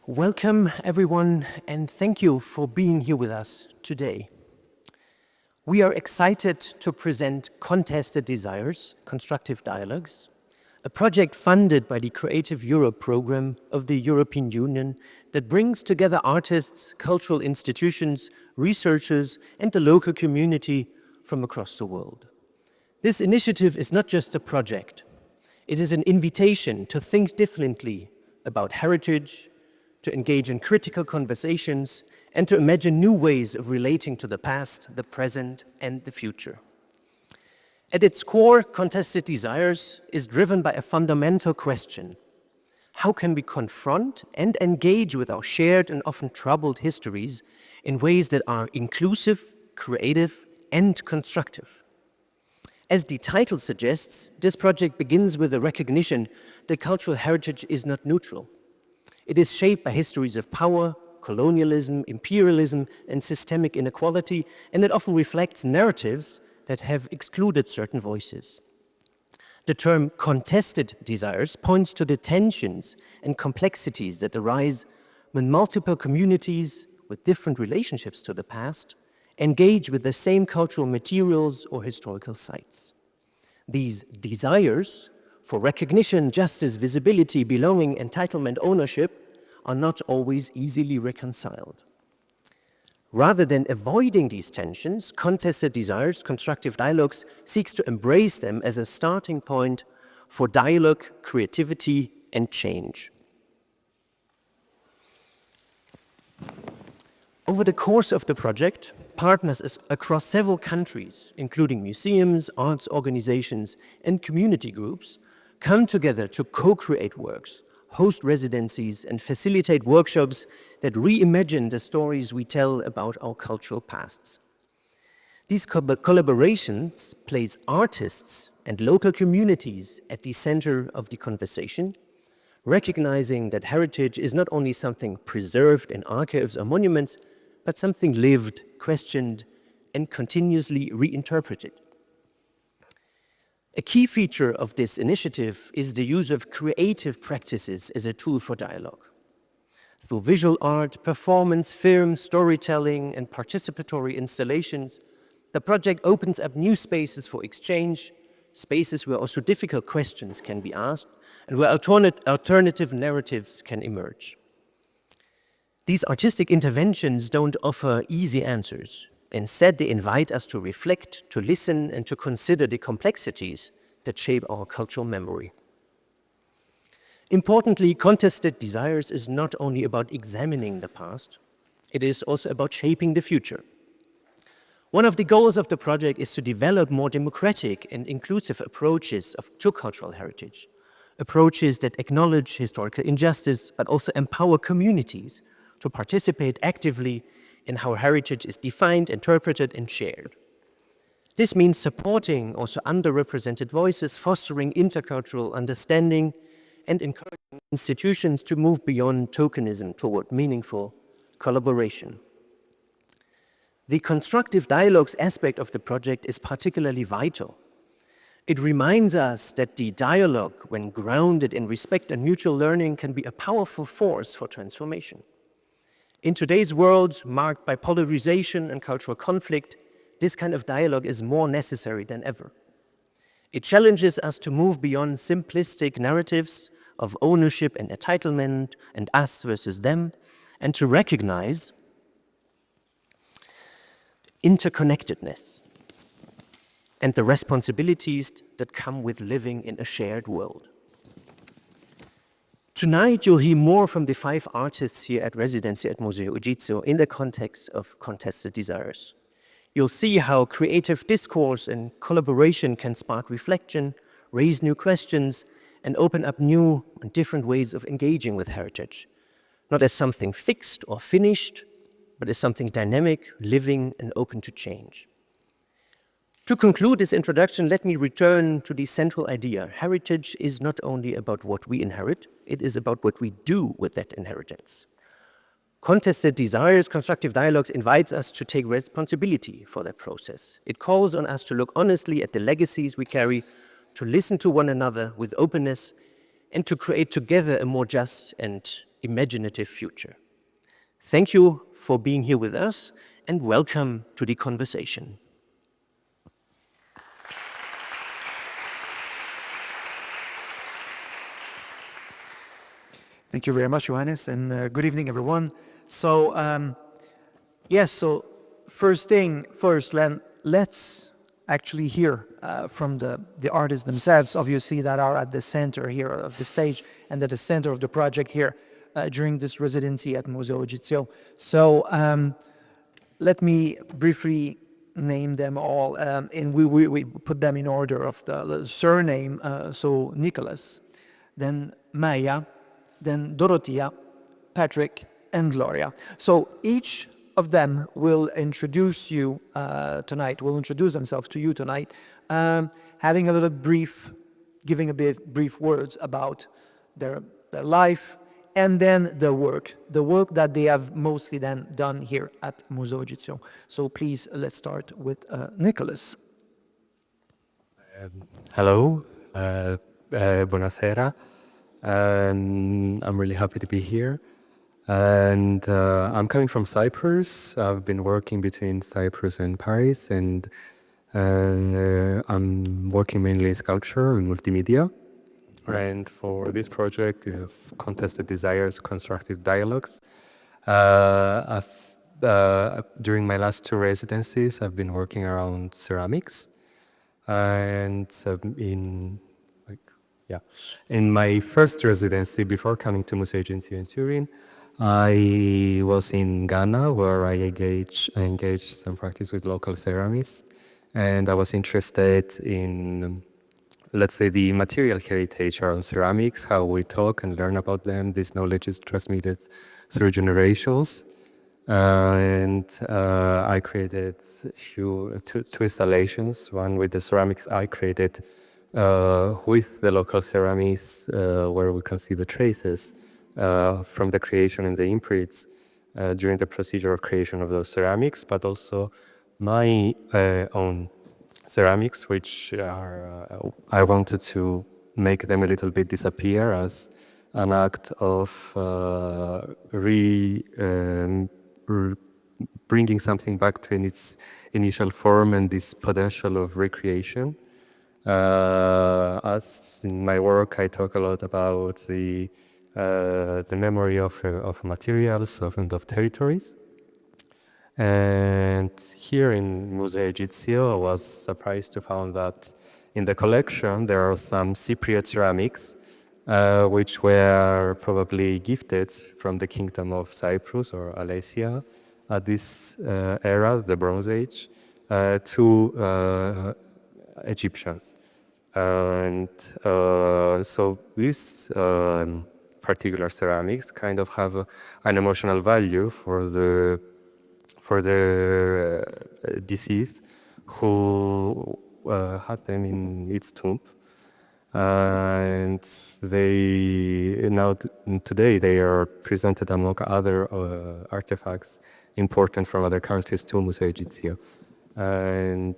Welcome, everyone, and thank you for being here with us today. We are excited to present Contested Desires, Constructive Dialogues, a project funded by the Creative Europe program of the European Union that brings together artists, cultural institutions, researchers, and the local community from across the world. This initiative is not just a project. It is an invitation to think differently about heritage, to engage in critical conversations, and to imagine new ways of relating to the past, the present, and the future. At its core, Contested Desires is driven by a fundamental question. How can we confront and engage with our shared and often troubled histories in ways that are inclusive, creative, and constructive? As the title suggests, this project begins with the recognition that cultural heritage is not neutral. It is shaped by histories of power, colonialism, imperialism, and systemic inequality, and it often reflects narratives that have excluded certain voices. The term contested desires points to the tensions and complexities that arise when multiple communities with different relationships to the past engage with the same cultural materials or historical sites. These desires for recognition, justice, visibility, belonging, entitlement, ownership are not always easily reconciled. Rather than avoiding these tensions, Contested Desires, Constructive Dialogues seeks to embrace them as a starting point for dialogue, creativity, and change. Over the course of the project, partners across several countries, including museums, arts organizations, and community groups, come together to co-create works, host residencies, and facilitate workshops that reimagine the stories we tell about our cultural pasts. These collaborations place artists and local communities at the center of the conversation, recognizing that heritage is not only something preserved in archives or monuments, but something lived, questioned, and continuously reinterpreted. A key feature of this initiative is the use of creative practices as a tool for dialogue. Through visual art, performance, film, storytelling, and participatory installations, the project opens up new spaces for exchange, spaces where also difficult questions can be asked, and where alternative narratives can emerge. These artistic interventions don't offer easy answers. Instead, they invite us to reflect, to listen, and to consider the complexities that shape our cultural memory. Importantly, Contested Desires is not only about examining the past, it is also about shaping the future. One of the goals of the project is to develop more democratic and inclusive approaches to cultural heritage, approaches that acknowledge historical injustice, but also empower communities to participate actively in how heritage is defined, interpreted, and shared. This means supporting also underrepresented voices, fostering intercultural understanding, and encouraging institutions to move beyond tokenism toward meaningful collaboration. The constructive dialogues aspect of the project is particularly vital. It reminds us that the dialogue, when grounded in respect and mutual learning, can be a powerful force for transformation. In today's world, marked by polarization and cultural conflict, this kind of dialogue is more necessary than ever. It challenges us to move beyond simplistic narratives of ownership and entitlement and us versus them, and to recognize interconnectedness and the responsibilities that come with living in a shared world. Tonight, you'll hear more from the 5 artists here at residency at Museo Ujitsu in the context of Contested Desires. You'll see how creative discourse and collaboration can spark reflection, raise new questions, and open up new and different ways of engaging with heritage, not as something fixed or finished, but as something dynamic, living, and open to change. To conclude this introduction, let me return to the central idea. Heritage is not only about what we inherit, it is about what we do with that inheritance. Contested Desires, Constructive Dialogues invites us to take responsibility for that process. It calls on us to look honestly at the legacies we carry, to listen to one another with openness, and to create together a more just and imaginative future. Thank you for being here with us, and welcome to the conversation. Thank you very much, Johannes, and good evening, everyone. So, yes, so first thing first, let's actually hear from the artists themselves, obviously, that are at the center here of the stage and at the center of the project here during this residency at Museo Egizio. So, let me briefly name them all, and we put them in order of the surname. So, Nicholas, then Maya, then Dorothea, Patrick, and Gloria. So each of them will introduce you tonight, will introduce themselves to you tonight, having a little brief, giving a bit brief words about their life, and then the work that they have mostly then done here at Museo Egizio. So please, let's start with Nicholas. Hello, buonasera. I'm really happy to be here. And I'm coming from Cyprus. I've been working between Cyprus and Paris, and I'm working mainly in sculpture and multimedia. And for this project, we have contested desires, constructive dialogues. During my last two residencies, I've been working around ceramics, and in my first residency before coming to Museo Egizio in Turin, I was in Ghana, where I engaged some practice with local ceramists, and I was interested in, let's say, the material heritage around ceramics, how we talk and learn about them. This knowledge is transmitted through generations. I created two installations, one with the ceramics I created with the local ceramics, where we can see the traces from the creation and the imprints during the procedure of creation of those ceramics, but also my own ceramics, which are, I wanted to make them a little bit disappear as an act of bringing something back to its initial form and this potential of recreation. As in my work, I talk a lot about the memory of materials and of territories. And here in Museo Egizio, I was surprised to find that in the collection there are some Cypriot ceramics, which were probably gifted from the Kingdom of Cyprus or Alesia at this era, the Bronze Age, to Egyptians. And so these particular ceramics kind of have an emotional value for the deceased who had them in its tomb. And they now today they are presented among other artifacts important from other countries to Museo Egizio. And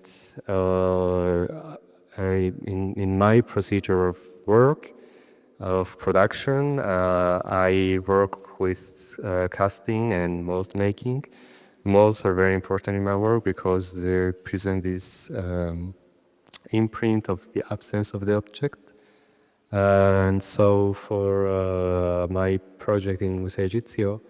in my procedure of work, of production, I work with casting and mold making. Molds are very important in my work because they present this imprint of the absence of the object. And so for my project in Museo Egizio,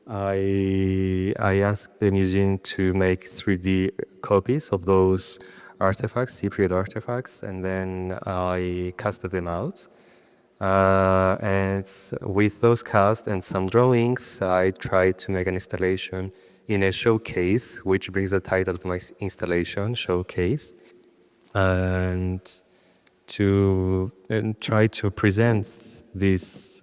I asked the museum to make 3D copies of those artifacts, Cypriot artifacts, and then I casted them out. And with those casts and some drawings, I tried to make an installation in a showcase, which brings the title of my installation, Showcase, and try to present these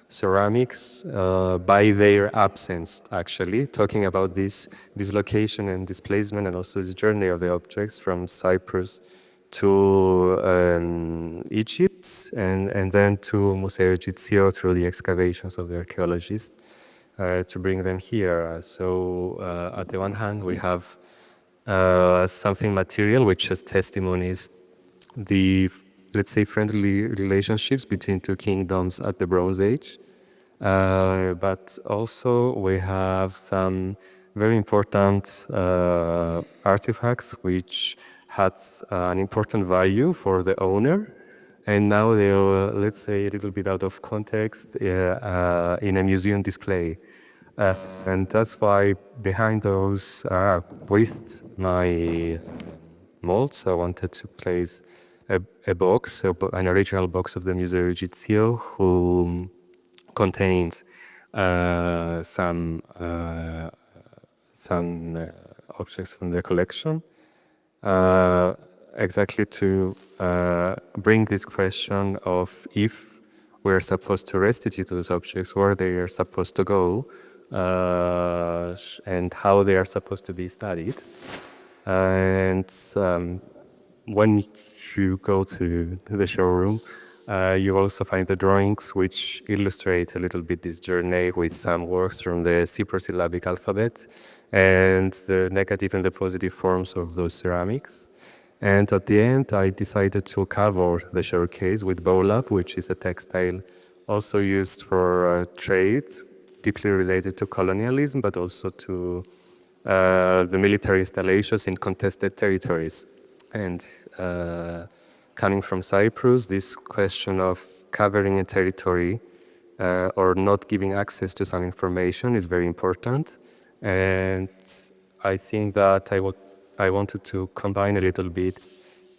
ceramics by their absence, actually, talking about this dislocation and displacement and also this journey of the objects from Cyprus to Egypt and then to Museo Egizio through the excavations of the archaeologists to bring them here. So at the one hand, we have something material, which is testimonies, the, let's say, friendly relationships between two kingdoms at the Bronze Age. But also we have some very important artifacts which had an important value for the owner, and now they're, let's say, a little bit out of context in a museum display. And that's why behind those, with my molds, I wanted to place a box, an original box of the Museo Egizio, who contains some objects from the collection, exactly to bring this question of if we're supposed to restitute those objects, where they are supposed to go, and how they are supposed to be studied. And when you go to the showroom, you also find the drawings which illustrate a little bit this journey with some works from the Cypro-syllabic alphabet and the negative and the positive forms of those ceramics. And at the end, I decided to cover the showcase with burlap, which is a textile also used for trade, deeply related to colonialism, but also to the military installations in contested territories. And coming from Cyprus, this question of covering a territory or not giving access to some information is very important. And I think that I wanted to combine a little bit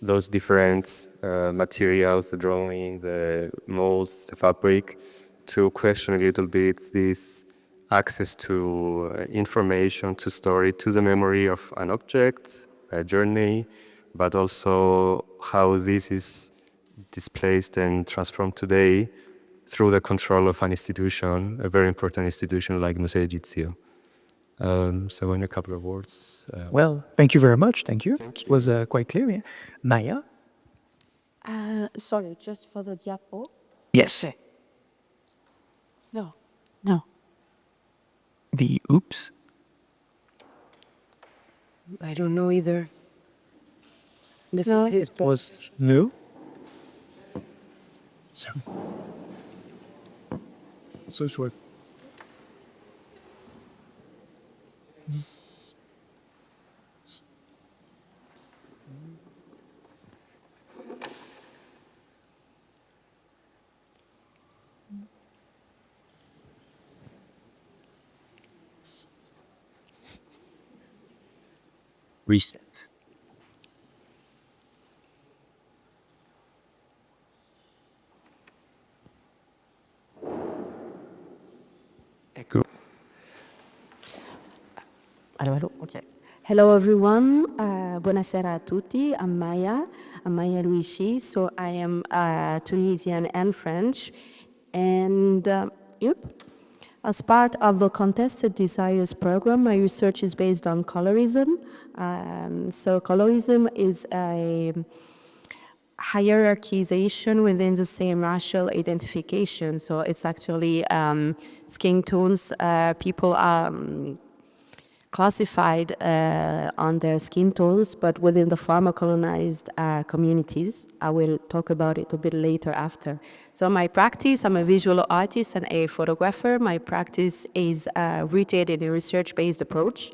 those different materials, the drawing, the molds, the fabric, to question a little bit this access to information, to story, to the memory of an object, a journey, but also how this is displaced and transformed today through the control of an institution, a very important institution like Museo Egizio. So in a couple of words. Well, thank you very much. Thank you. It was quite clear. Yeah. Maya? Sorry, just for the diapo. Yes. Okay. No. The oops. I don't know either. This No, is his it was new. So it was. Reset. Echo. Hello, okay. Hello everyone, buonasera a tutti, I'm Maya Luigi, so I am Tunisian and French, and as part of the Contested Desires program, my research is based on colorism. So colorism is a hierarchization within the same racial identification, so it's actually skin tones, people are classified on their skin tones, but within the former colonized communities. I will talk about it a bit later after. So my practice, I'm a visual artist and a photographer. My practice is rooted in a research-based approach.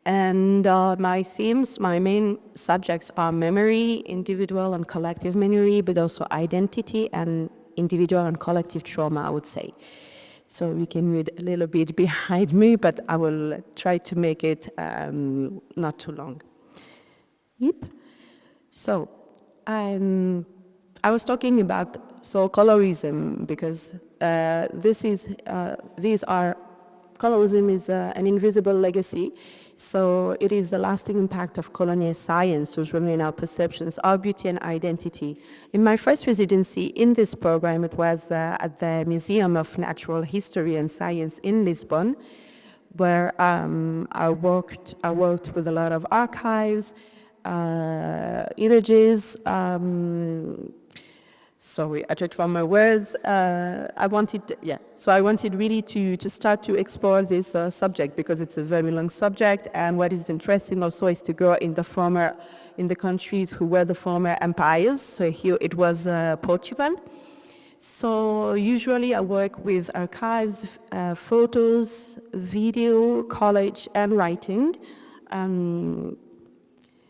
And my themes, my main subjects are memory, individual and collective memory, but also identity and individual and collective trauma, I would say. So we can read a little bit behind me, but I will try to make it not too long. Yep. So I was talking about colorism because colorism is an invisible legacy. So it is the lasting impact of colonial science which remain our perceptions, our beauty and identity. In my first residency in this program, it was at the Museum of Natural History and Science in Lisbon, where I worked with a lot of archives, images. Sorry, I tried to find my words. I wanted really to start to explore this subject because it's a very long subject, and what is interesting also is to go in the countries who were the former empires. So here it was Portugal. So usually I work with archives, photos, video, collage, and writing.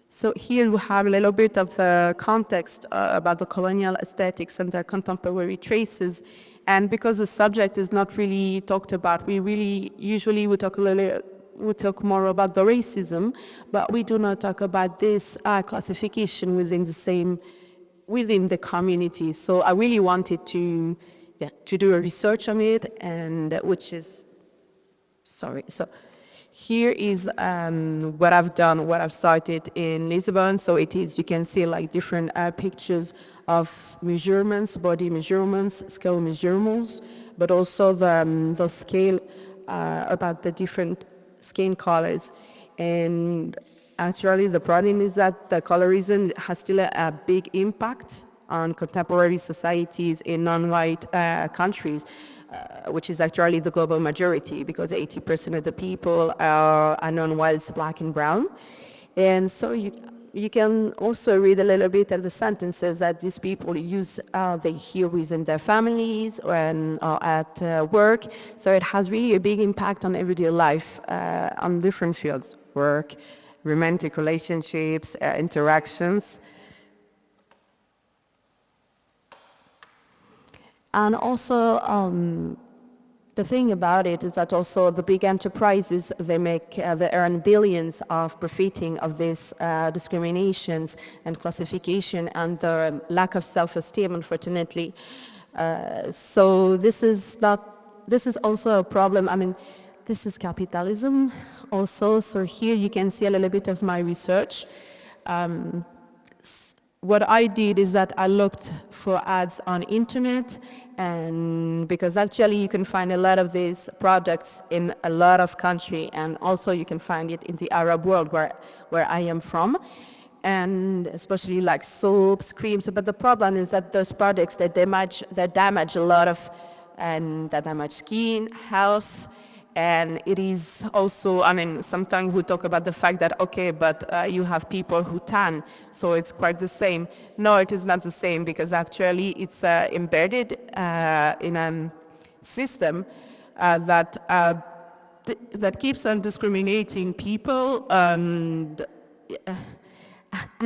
So here we have a little bit of the context about the colonial aesthetics and their contemporary traces. And because the subject is not really talked about, usually we talk more about the racism, but we do not talk about this classification within the community. So I really wanted to do a research on it, and which is, sorry, so here is what I've done, what I've started in Lisbon. So it is, you can see like different pictures of measurements, body measurements, scale measurements, but also the scale about the different skin colors. And actually the problem is that the colorism has still a big impact on contemporary societies in non-white countries, which is actually the global majority, because 80% of the people are non-whites, black and brown. And so you can also read a little bit of the sentences that these people use, they hear within their families or at work. So it has really a big impact on everyday life on different fields: work, romantic relationships, interactions. And also, the thing about it is that also the big enterprises, they earn billions of profiting of these discriminations and classification and the lack of self-esteem, unfortunately. So this is also a problem. I mean, this is capitalism also. So here you can see a little bit of my research. What I did is that I looked for ads on internet, and because actually you can find a lot of these products in a lot of countries, and also you can find it in the Arab world where I am from, and especially like soaps, creams. But the problem is that those products, they damage a lot of, and that damage skin, health. And it is also, I mean, sometimes we talk about the fact that, okay, but you have people who tan, so it's quite the same. No, it is not the same, because actually it's embedded in a system that keeps on discriminating people. I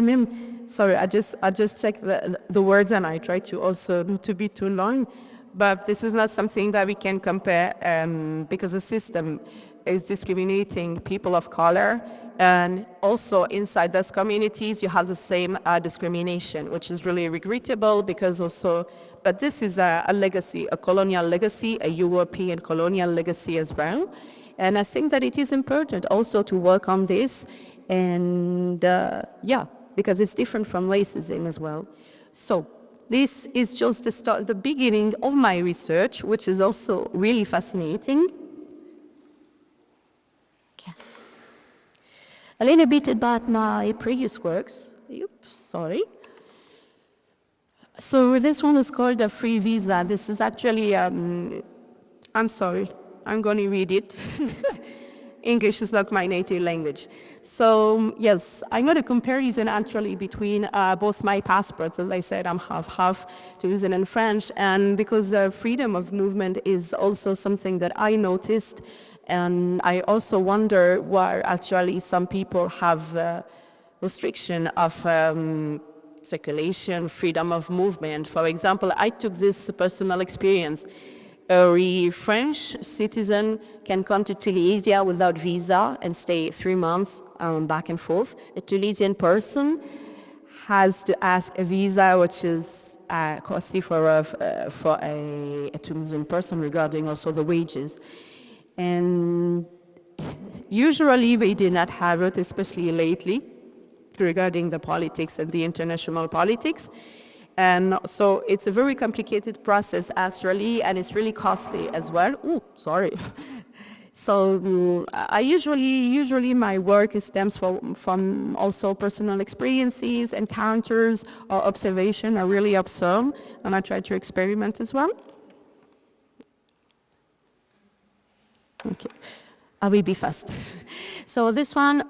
mean, sorry, I just checked the words, and I try to also not to be too long. But this is not something that we can compare, because the system is discriminating people of color, and also inside those communities you have the same discrimination, which is really regrettable, because also, but this is a legacy, a colonial legacy, a European colonial legacy as well. And I think that it is important also to work on this, and because it's different from racism as well. So this is just the beginning of my research, which is also really fascinating. Okay. A little bit about my previous works. Oops, sorry. So this one is called a free visa. This is actually, I'm sorry, I'm going to read it. English is not my native language. So yes, I got a comparison actually between both my passports. As I said, I'm half Tunisian and French, and because freedom of movement is also something that I noticed, and I also wonder why actually some people have restriction of circulation, freedom of movement. For example, I took this personal experience. A French citizen can come to Tunisia without visa and stay 3 months back and forth. A Tunisian person has to ask a visa, which is costly for a Tunisian person, regarding also the wages. And usually we do not have it, especially lately, regarding the politics and the international politics. And so it's a very complicated process actually, and it's really costly as well. Ooh, sorry. So I usually my work stems from also personal experiences, encounters, or observation. I really observe, and I try to experiment as well. Okay, I will be fast. So this one.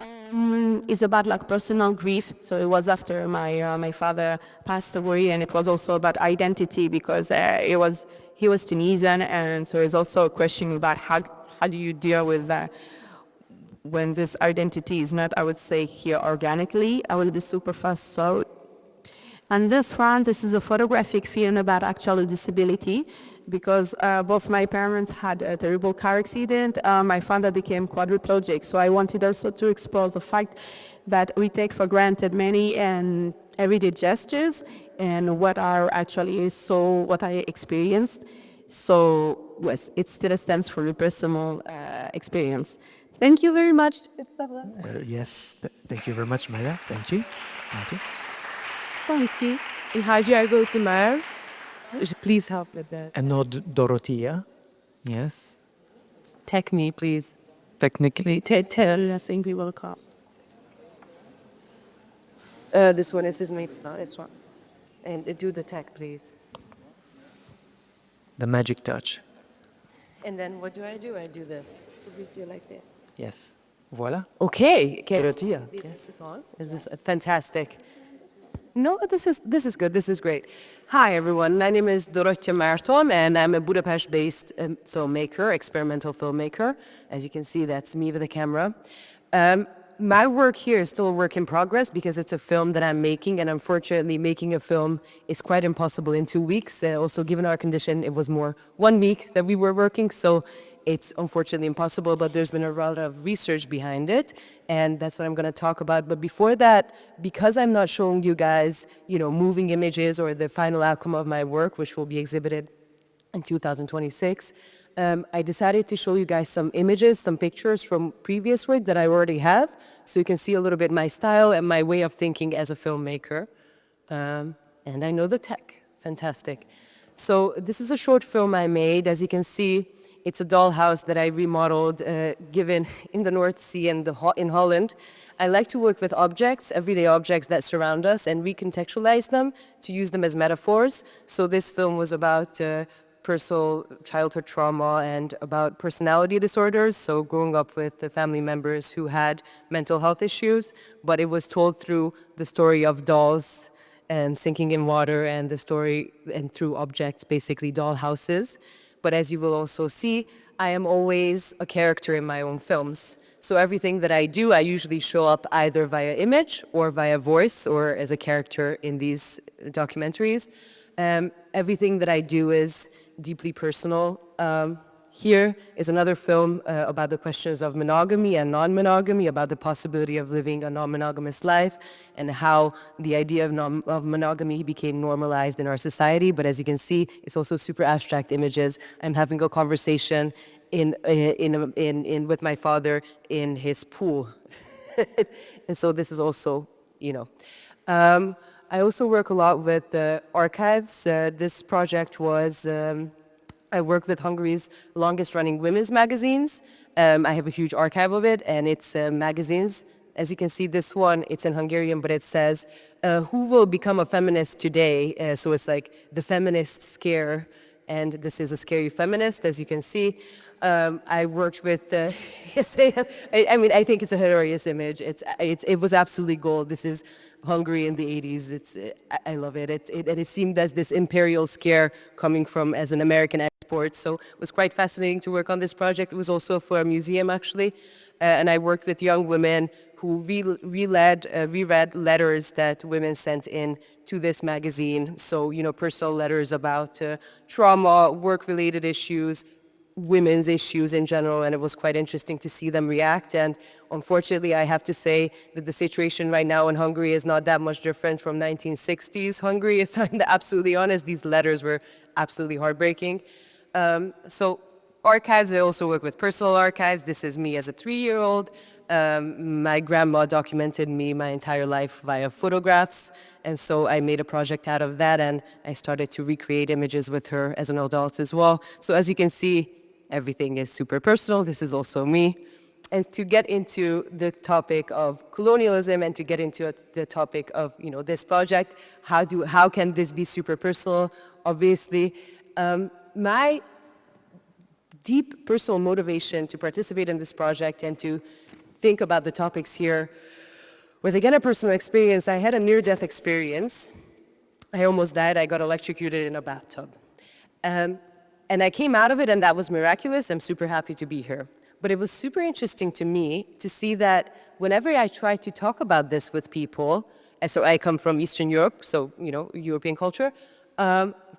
It's about like personal grief. So it was after my father passed away, and it was also about identity because he was Tunisian, and so it's also a question about how do you deal with that when this identity is not, I would say, here organically. I will be super fast. So and this is a photographic film about actual disability because both my parents had a terrible car accident. My father became quadriplegic. So I wanted also to explore the fact that we take for granted many and everyday gestures and what are actually what I experienced. So yes, it still stands for a personal experience. Thank you very much. Yes, thank you very much, Maya. Thank you. Thank you. Thank you. And how do I go to Mer? Please help with that. And now Dorothea. Yes. Tech me, please. Technically. Tell I think we will come. This one is me. No, this one. And do the tech, please. The magic touch. And then what do? I do this. We do like this. Yes. Voila. Okay. Dorothea. This is on. This is fantastic. No, this is good. This is great. Hi, everyone. My name is Dorothea Márton, and I'm a Budapest-based filmmaker, experimental filmmaker. As you can see, that's me with the camera. My work here is still a work in progress because it's a film that I'm making, and unfortunately, making a film is quite impossible in 2 weeks. Also, given our condition, it was more 1 week that we were working, so it's unfortunately impossible, but there's been a lot of research behind it, and that's what I'm going to talk about. But before that, because I'm not showing you guys, moving images or the final outcome of my work, which will be exhibited in 2026, I decided to show you guys some images, some pictures from previous work that I already have, so you can see a little bit my style and my way of thinking as a filmmaker. And I know the tech. Fantastic. So this is a short film I made. As you can see, it's a dollhouse that I remodeled, given in the North Sea and in Holland. I like to work with objects, everyday objects that surround us, and recontextualize them to use them as metaphors. So this film was about personal childhood trauma and about personality disorders, so growing up with the family members who had mental health issues, but it was told through the story of dolls and sinking in water and the story and through objects, basically doll houses. But as you will also see, I am always a character in my own films. So everything that I do, I usually show up either via image or via voice or as a character in these documentaries. Everything that I do is deeply personal. Here is another film about the questions of monogamy and non-monogamy, about the possibility of living a non-monogamous life and how the idea of monogamy became normalized in our society. But as you can see, it's also super abstract images. I'm having a conversation with my father in his pool. And so this is also, I also work a lot with archives. This project was... I work with Hungary's longest running women's magazines. I have a huge archive of it, and it's magazines. As you can see, this one, it's in Hungarian, but it says, who will become a feminist today? So it's like the feminist scare, and this is a scary feminist, as you can see. I worked with, I think it's a hilarious image. It was absolutely gold. This is Hungary in the 80s. I love it. It seemed as this imperial scare coming from as an American export. So it was quite fascinating to work on this project. It was also for a museum, actually. And I worked with young women who reread letters that women sent in to this magazine. So, personal letters about trauma, work-related issues, women's issues in general, and it was quite interesting to see them react. And unfortunately, I have to say that the situation right now in Hungary is not that much different from 1960s Hungary. If I'm absolutely honest, these letters were absolutely heartbreaking. So archives, I also work with personal archives. This is me as a 3-year-old. My grandma documented me my entire life via photographs, and so I made a project out of that, and I started to recreate images with her as an adult as well. So as you can see, everything is super personal. This is also me. And to get into the topic of colonialism and to get into the topic of this project, how can this be super personal? Obviously, my deep personal motivation to participate in this project and to think about the topics here with, again, a personal experience. I had a near-death experience. I almost died. I got electrocuted in a bathtub. And I came out of it, and that was miraculous. I'm super happy to be here. But it was super interesting to me to see that whenever I try to talk about this with people, and so I come from Eastern Europe, so, European culture,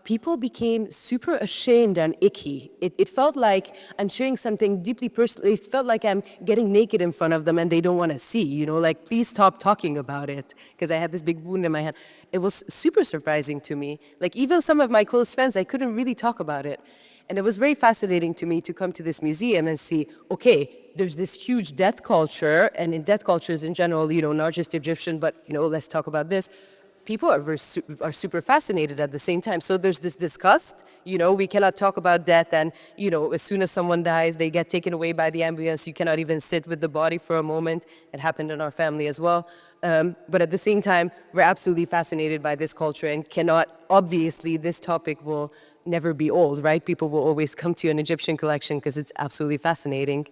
people became super ashamed and icky. It felt like I'm sharing something deeply personal. It felt like I'm getting naked in front of them and they don't want to see, like, please stop talking about it, because I had this big wound in my hand. It was super surprising to me. Like, even some of my close friends, I couldn't really talk about it. And it was very fascinating to me to come to this museum and see, okay, there's this huge death culture, and in death cultures in general, not just Egyptian, but, let's talk about this. People are super fascinated at the same time. So there's this disgust, we cannot talk about death, and, as soon as someone dies, they get taken away by the ambulance. You cannot even sit with the body for a moment. It happened in our family as well. But at the same time, we're absolutely fascinated by this culture and cannot, obviously, this topic will never be old, right? People will always come to an Egyptian collection because it's absolutely fascinating.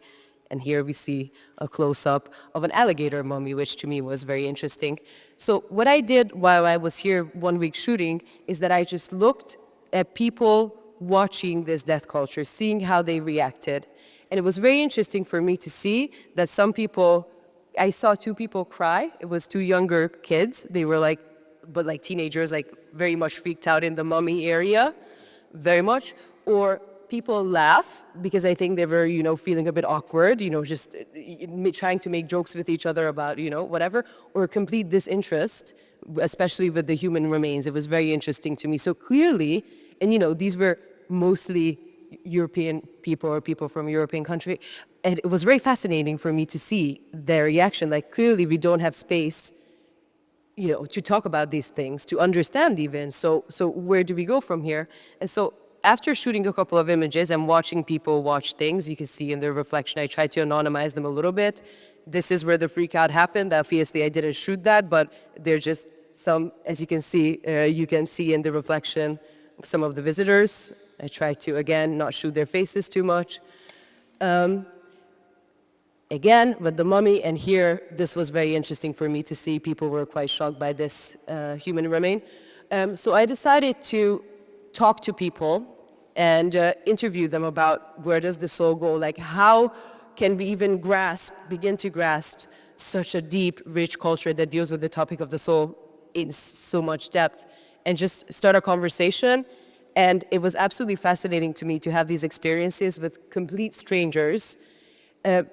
And here we see a close-up of an alligator mummy, which to me was very interesting. So what I did while I was here 1 week shooting is that I just looked at people watching this death culture, seeing how they reacted. And it was very interesting for me to see that some people, I saw 2 people cry. It was 2 younger kids. They were like teenagers, like very much freaked out in the mummy area, very much. Or people laugh because I think they were, feeling a bit awkward, just trying to make jokes with each other about, whatever, or complete disinterest, especially with the human remains. It was very interesting to me. So clearly, and these were mostly European people or people from a European country, and it was very fascinating for me to see their reaction. Like, clearly we don't have space, to talk about these things, to understand even. So where do we go from here? And so after shooting a couple of images and watching people watch things, you can see in their reflection, I tried to anonymize them a little bit. This is where the freak out happened. Obviously, I didn't shoot that, but they're just some, as you can see in the reflection of some of the visitors. I tried to, again, not shoot their faces too much. Again, with the mummy, and here, this was very interesting for me to see. People were quite shocked by this human remain. So I decided to talk to people and interview them about where does the soul go, like how can we even begin to grasp such a deep, rich culture that deals with the topic of the soul in so much depth, and just start a conversation. And it was absolutely fascinating to me to have these experiences with complete strangers,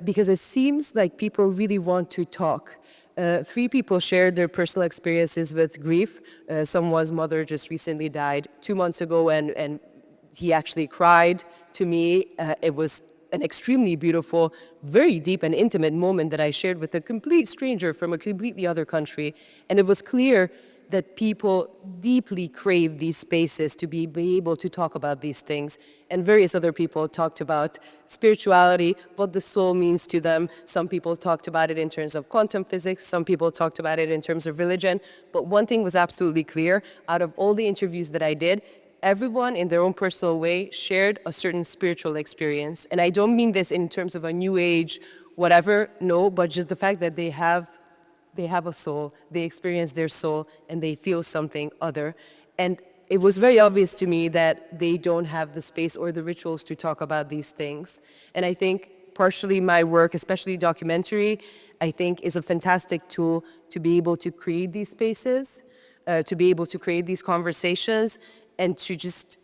because it seems like people really want to talk. 3 people shared their personal experiences with grief. Someone's mother just recently died 2 months ago, and he actually cried to me. It was an extremely beautiful, very deep and intimate moment that I shared with a complete stranger from a completely other country. And it was clear that people deeply crave these spaces to be able to talk about these things. And various other people talked about spirituality, what the soul means to them. Some people talked about it in terms of quantum physics. Some people talked about it in terms of religion. But one thing was absolutely clear. Out of all the interviews that I did, everyone in their own personal way shared a certain spiritual experience. And I don't mean this in terms of a new age, whatever, no, but just the fact that they have a soul, they experience their soul, and they feel something other. And it was very obvious to me that they don't have the space or the rituals to talk about these things. And I think partially my work, especially documentary, I think is a fantastic tool to be able to create these spaces, to be able to create these conversations, and to just,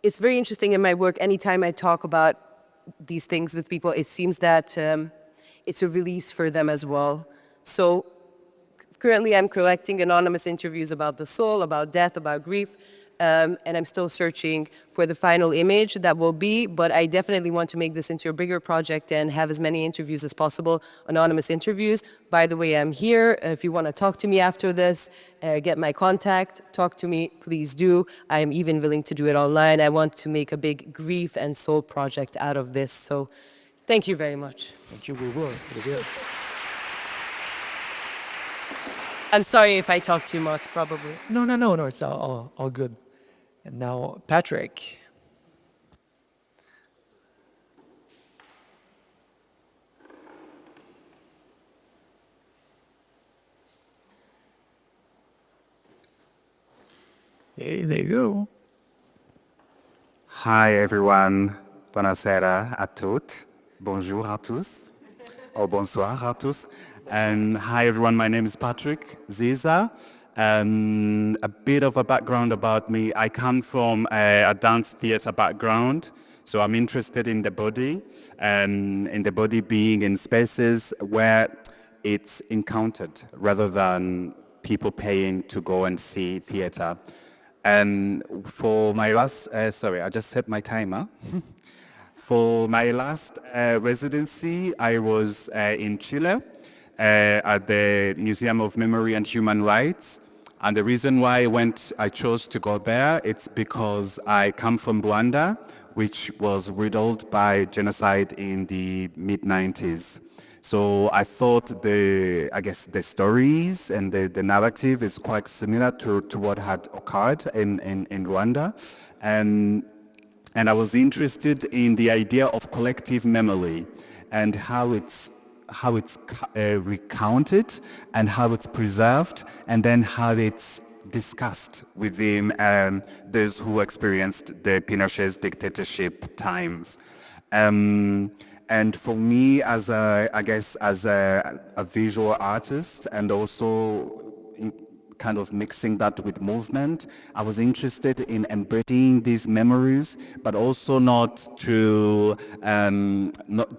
it's very interesting in my work, anytime I talk about these things with people, it seems that it's a release for them as well. So currently I'm collecting anonymous interviews about the soul, about death, about grief, and I'm still searching for the final image that will be, but I definitely want to make this into a bigger project and have as many interviews as possible, anonymous interviews. By the way, I'm here. If you want to talk to me after this, get my contact, talk to me, please do. I'm even willing to do it online. I want to make a big grief and soul project out of this, so thank you very much. Thank you, we will. We will. I'm sorry if I talk too much, probably. No, it's all good. And now, Patrick. Okay, there you go. Hi everyone, buonasera a tutti, bonjour à tous, or bonsoir à tous. And hi everyone, my name is Patrick Ziza. A bit of a background about me. I come from a dance theater background, so I'm interested in the body and in the body being in spaces where it's encountered rather than people paying to go and see theater. And for my last, sorry, I just set my timer. For my last residency, I was in Chile at the Museum of Memory and Human Rights. And the reason why I chose to go there, it's because I come from Rwanda, which was riddled by genocide in the mid-90s. So I thought the stories and the narrative is quite similar to what had occurred in Rwanda. And I was interested in the idea of collective memory and how it's recounted and how it's preserved and then how it's discussed within those who experienced the Pinochet's dictatorship times. And for me, as a visual artist, and also kind of mixing that with movement, I was interested in embedding these memories, but also not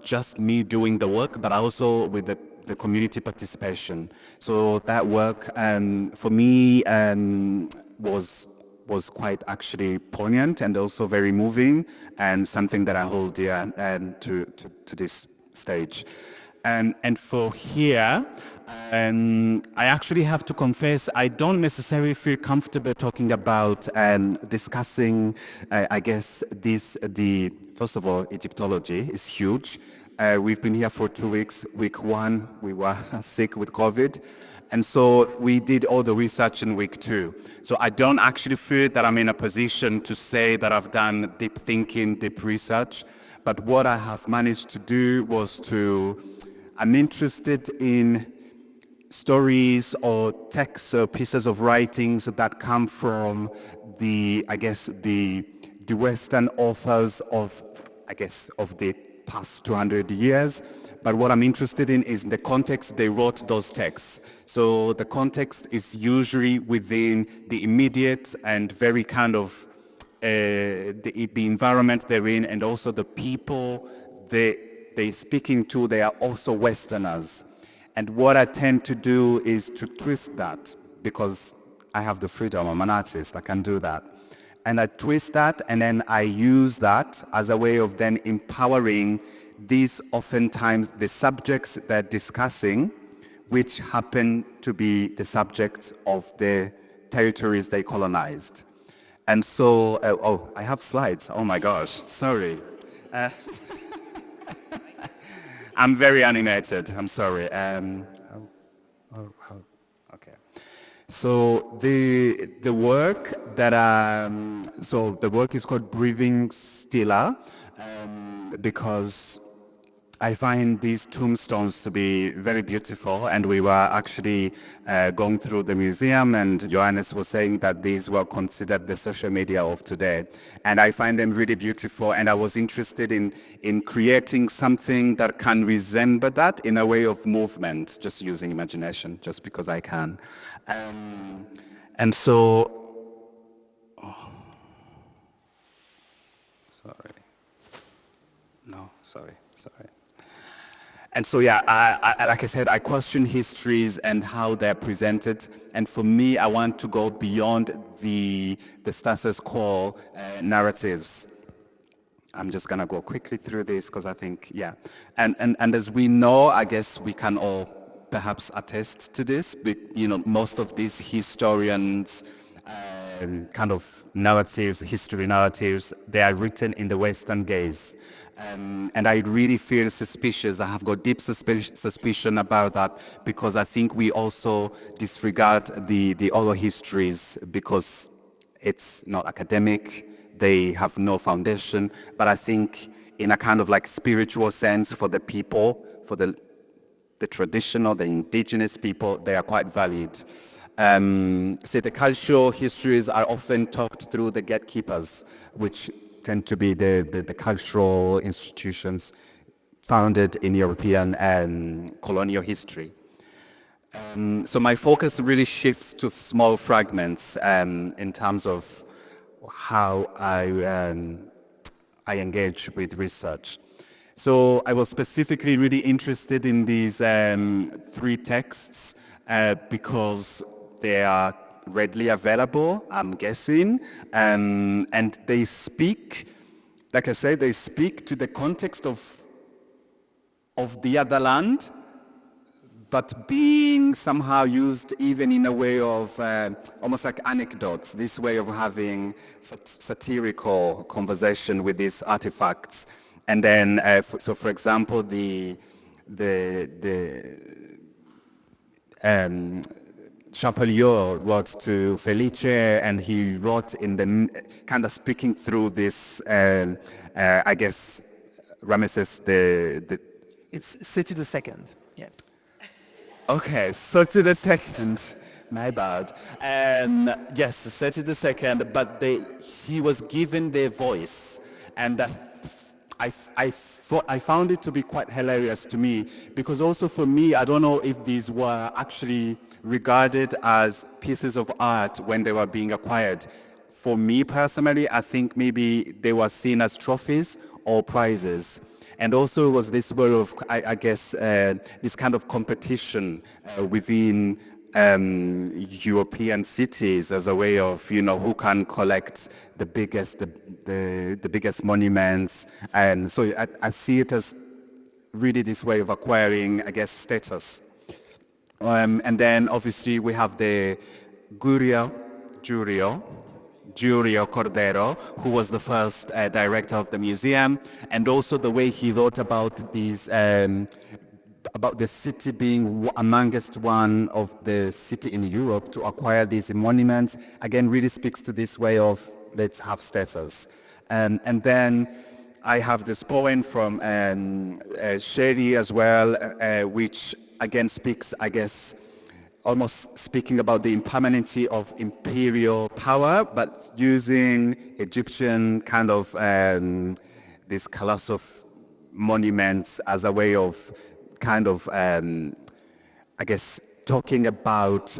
just me doing the work, but also with the community participation. So that work, for me, was quite actually poignant and also very moving, and something that I hold dear to this stage. And for here, I actually have to confess, I don't necessarily feel comfortable talking about discussing, first of all, Egyptology is huge. We've been here for 2 weeks. Week 1, we were sick with COVID. And so we did all the research in week 2. So I don't actually feel that I'm in a position to say that I've done deep thinking, deep research. But what I have managed to do was I'm interested in stories or texts or pieces of writings that come from the Western authors of the past 200 years. But what I'm interested in is the context they wrote those texts. So the context is usually within the immediate and very kind of the environment they're in, and also the people they're speaking to, they are also Westerners. And what I tend to do is to twist that, because I have the freedom, I'm an artist, I can do that. And I twist that, and then I use that as a way of then empowering these oftentimes the subjects they're discussing, which happen to be the subjects of the territories they colonized. And so, I have slides, oh my gosh, sorry. I'm very animated, I'm sorry. Okay. So the work the work is called Breathing Stiller, because I find these tombstones to be very beautiful, and we were actually going through the museum, and Johannes was saying that these were considered the social media of today. And I find them really beautiful, and I was interested in creating something that can resemble that in a way of movement, just using imagination, just because I can. And so, sorry. And so, yeah, I like I said, I question histories and how they're presented. And for me, I want to go beyond the status quo narratives. I'm just going to go quickly through this because I think, yeah. And as we know, I guess we can all perhaps attest to this. But, most of these historians, kind of narratives, history narratives, they are written in the Western gaze. And I really feel suspicious. I have got deep suspicion about that, because I think we also disregard the oral histories because it's not academic, they have no foundation, but I think in a kind of like spiritual sense for the people, for the traditional, the indigenous people, they are quite valid. So the cultural histories are often talked through the gatekeepers, which tend to be the cultural institutions founded in European and colonial history. So my focus really shifts to small fragments in terms of how I engage with research. So I was specifically really interested in these three texts because they are readily available, I'm guessing, and they speak, like I said, they speak to the context of the other land, but being somehow used even in a way of almost like anecdotes, this way of having satirical conversation with these artifacts. And then, so for example, Champollion wrote to Felice, and he wrote in the kind of speaking through this, I guess, Ramesses It's City the Second. Yeah. Okay, so to the second, my bad. Yes, Seti the second, but he was given their voice, and I found it to be quite hilarious to me, because also for me, I don't know if these were actually regarded as pieces of art when they were being acquired. For me personally, I think maybe they were seen as trophies or prizes. And also it was this way of, I guess, this kind of competition within European cities as a way of, who can collect the biggest monuments. And so I see it as really this way of acquiring, I guess, status. And then obviously we have the Giulio Cordero, who was the first director of the museum, and also the way he thought about these, about the city being amongst one of the city in Europe to acquire these monuments, again, really speaks to this way of let's have status. And then I have this poem from Sherry as well, which again speaks, I guess, almost speaking about the impermanency of imperial power, but using Egyptian kind of this colossal monuments as a way of kind of, I guess, talking about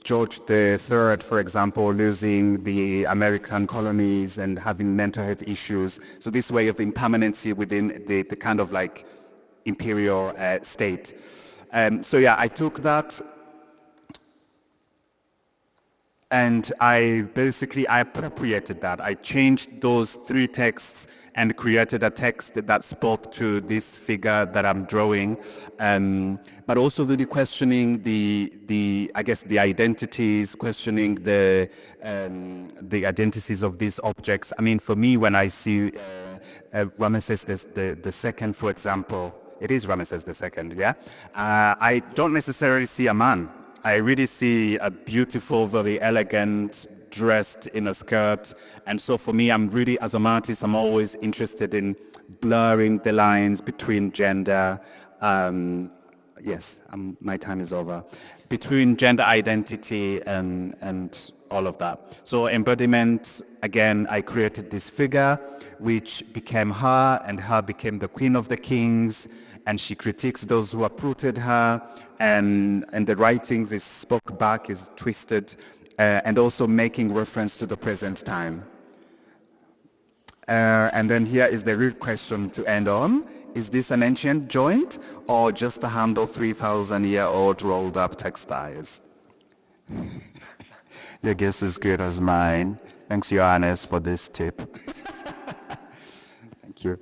George III, for example, losing the American colonies and having mental health issues. So this way of impermanency within the kind of like imperial state. So yeah, I took that and I appropriated that. I changed those three texts and created a text that spoke to this figure that I'm drawing, but also really questioning the I guess the identities, questioning the identities of these objects. I mean, for me, when I see Ramesses the second, for example, it is Ramesses II, yeah? I don't necessarily see a man. I really see a beautiful, very elegant, dressed in a skirt. And so for me, I'm really, as an artist, I'm always interested in blurring the lines between gender. Yes, my time is over. Between gender identity and all of that. So embodiment, again, I created this figure, which became her, and her became the queen of the kings, and she critiques those who uprooted her, and the writings is spoke back, is twisted, and also making reference to the present time. And then here is the real question to end on. Is this an ancient joint or just a handle 3,000-year-old rolled up textiles? Your guess is good as mine. Thanks, Johannes, for this tip. Thank you.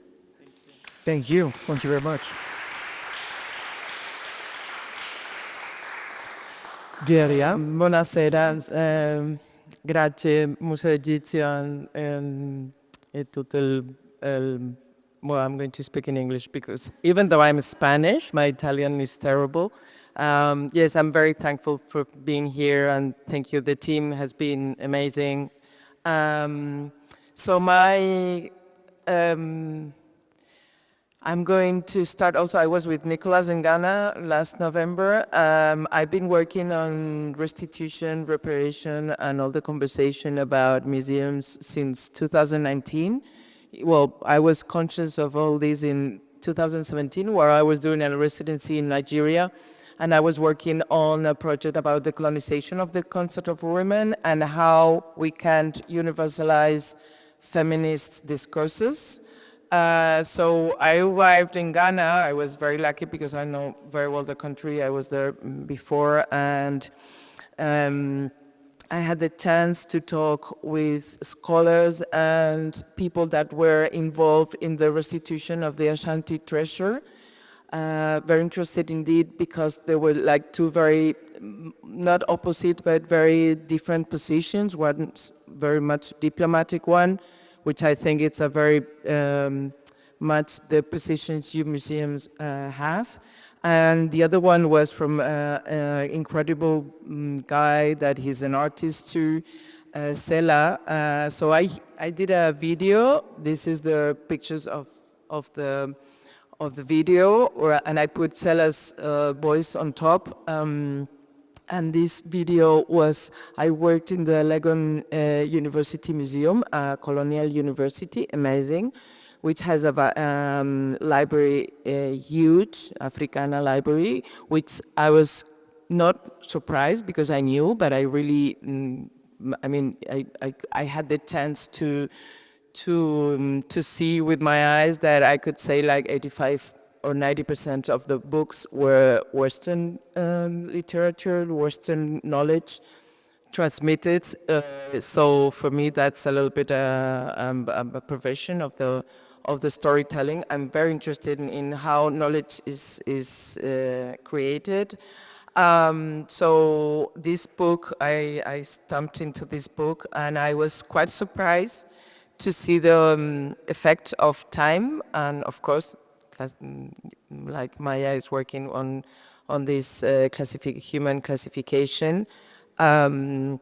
Thank you. Thank you very much. Geria, buonasera, grazie Museo Egizio e tutto well, I'm going to speak in English because even though I'm Spanish, my Italian is terrible. Yes, I'm very thankful for being here, and thank you. The team has been amazing. So my I'm going to start also. I was with Nicolas in Ghana last November. I've been working on restitution, reparation, and all the conversation about museums since 2019. Well, I was conscious of all this in 2017, where I was doing a residency in Nigeria, and I was working on a project about the colonization of the concept of women and how we can't universalize feminist discourses. So I arrived in Ghana. I was very lucky because I know very well the country. I was there before, and I had the chance to talk with scholars and people that were involved in the restitution of the Ashanti treasure. Very interested indeed, because there were like two very, not opposite, but very different positions. One very much diplomatic one, which I think it's a very much the positions you museums have. And the other one was from an incredible guy that he's an artist too, Sela. So I did a video. This is the pictures of the video, and I put Sela's voice on top. And this video was, I worked in the Legon University Museum, Colonial University, amazing, which has a library, a huge Africana library, which I was not surprised because I knew, but I really, I mean, I had the chance to see with my eyes that I could say like 85 or 90% of the books were Western literature, Western knowledge transmitted. So for me, that's a little bit a perversion of the storytelling. I'm very interested in how knowledge is created. So this book, I stumped into this book, and I was quite surprised to see the effect of time, and of course, like Maya is working on this human classification. So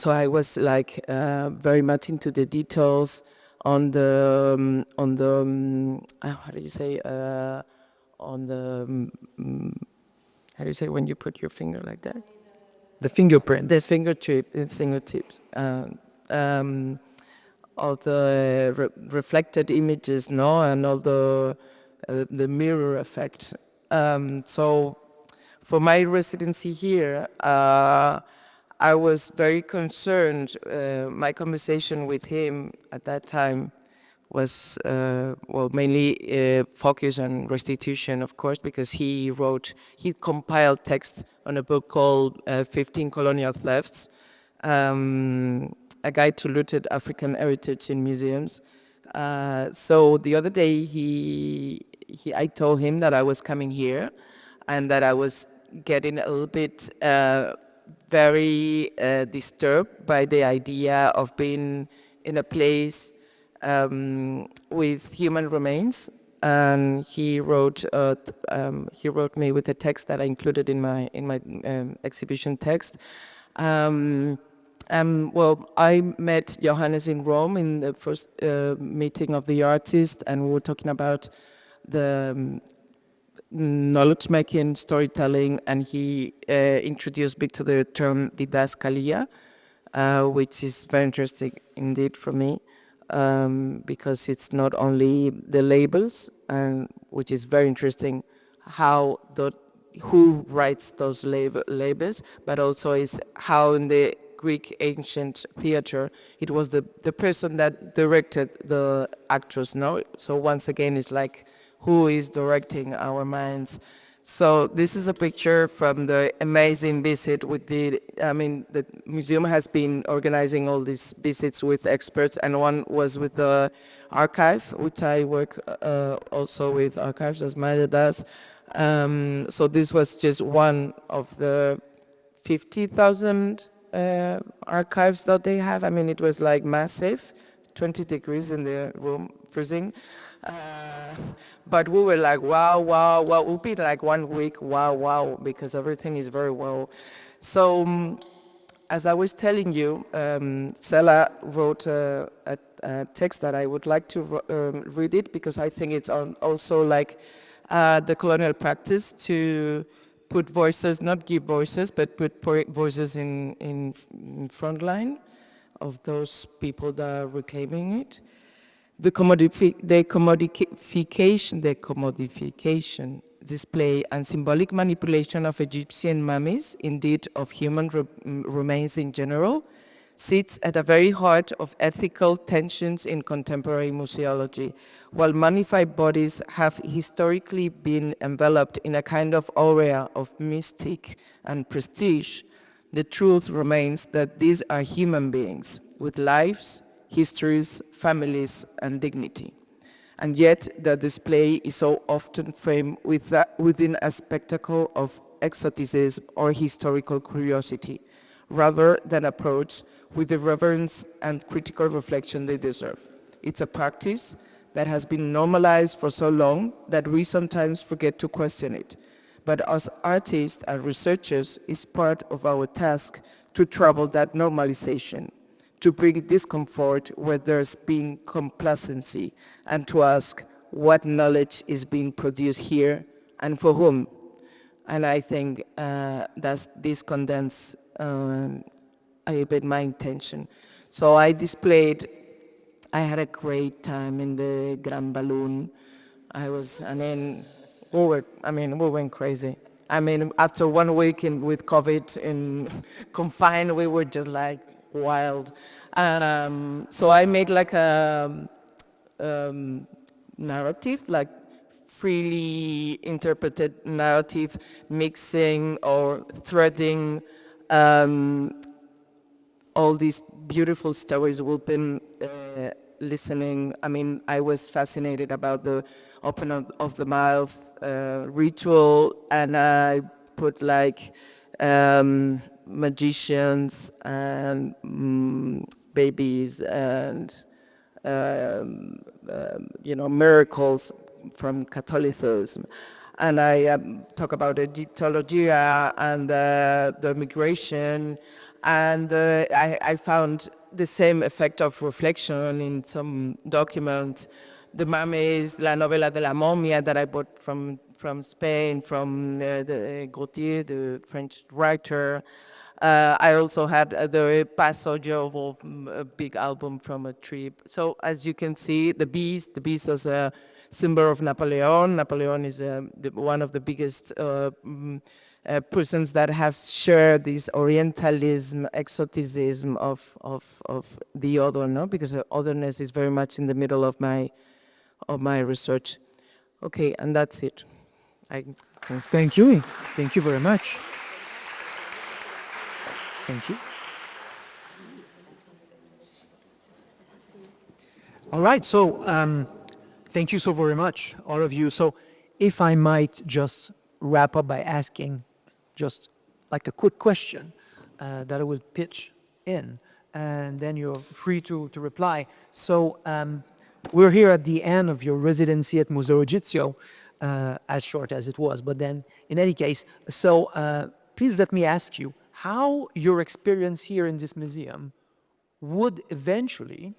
I was like very much into the details on the how do you say on the how do you say when you put your finger like that? The fingerprints. The fingertips. All the reflected images, no, and all the mirror effect. So for my residency here, I was very concerned. My conversation with him at that time was, well, mainly focused on restitution, of course, because he compiled text on a book called 15 Colonial Thefts, a guide to looted African heritage in museums. So the other day, I told him that I was coming here and that I was getting a little bit very disturbed by the idea of being in a place with human remains. And he wrote me with a text that I included in my exhibition text. Well, I met Johannes in Rome in the first meeting of the artists, and we were talking about the knowledge-making, storytelling, and he introduced me to the term didaskalia, which is very interesting indeed for me, because it's not only the labels, which is very interesting, who writes those labels, but also is how in the Greek ancient theater, it was the person that directed the actors, no? So once again, it's like, who is directing our minds? So this is a picture from the amazing visit with the museum has been organizing all these visits with experts, and one was with the archive, which I work also with archives as Maya does. So this was just one of the 50,000 archives that they have. I mean, it was like massive, 20 degrees in the room, freezing. But we were like, wow, it would be like 1 week, wow, because everything is very well. So, as I was telling you, Sela wrote a text that I would like to read it, because I think it's also like the colonial practice to put voices, not give voices, but put voices in front line of those people that are reclaiming it. The commodification, display, and symbolic manipulation of Egyptian mummies, indeed of human remains in general, sits at the very heart of ethical tensions in contemporary museology. While mummified bodies have historically been enveloped in a kind of aura of mystic and prestige, the truth remains that these are human beings with lives, histories, families, and dignity. And yet the display is so often framed within a spectacle of exoticism or historical curiosity, rather than approached with the reverence and critical reflection they deserve. It's a practice that has been normalized for so long that we sometimes forget to question it. But as artists and researchers, it's part of our task to trouble that normalization, to bring discomfort where there's been complacency, and to ask what knowledge is being produced here and for whom. And I think that's this condenses a bit my intention. So I had a great time in the Grand Balloon. And then we went crazy. I mean, after 1 week with COVID and confined, we were just like wild. And so I made like a narrative, like freely interpreted narrative, mixing or threading all these beautiful stories we've been listening. I mean, I was fascinated about the open of the mouth ritual, and I put like magicians and babies and miracles from Catholicism. And I talk about Egyptology and the migration, and I found the same effect of reflection in some documents. The mummies, La Novela de la Momia that I bought from Spain, from the Gautier, the French writer. I also had the Passage of a big album from a trip. So as you can see, the beast is a symbol of Napoleon. Napoleon is one of the biggest persons that have shared this Orientalism, exoticism of the other, no? Because the otherness is very much in the middle of my research. Okay, and that's it. Thank you. Thank you very much. Thank you. All right, so thank you so very much, all of you. So if I might just wrap up by asking just like a quick question that I will pitch in, and then you're free to reply. So we're here at the end of your residency at Museo Egizio, as short as it was, but then in any case, so please let me ask you how your experience here in this museum would eventually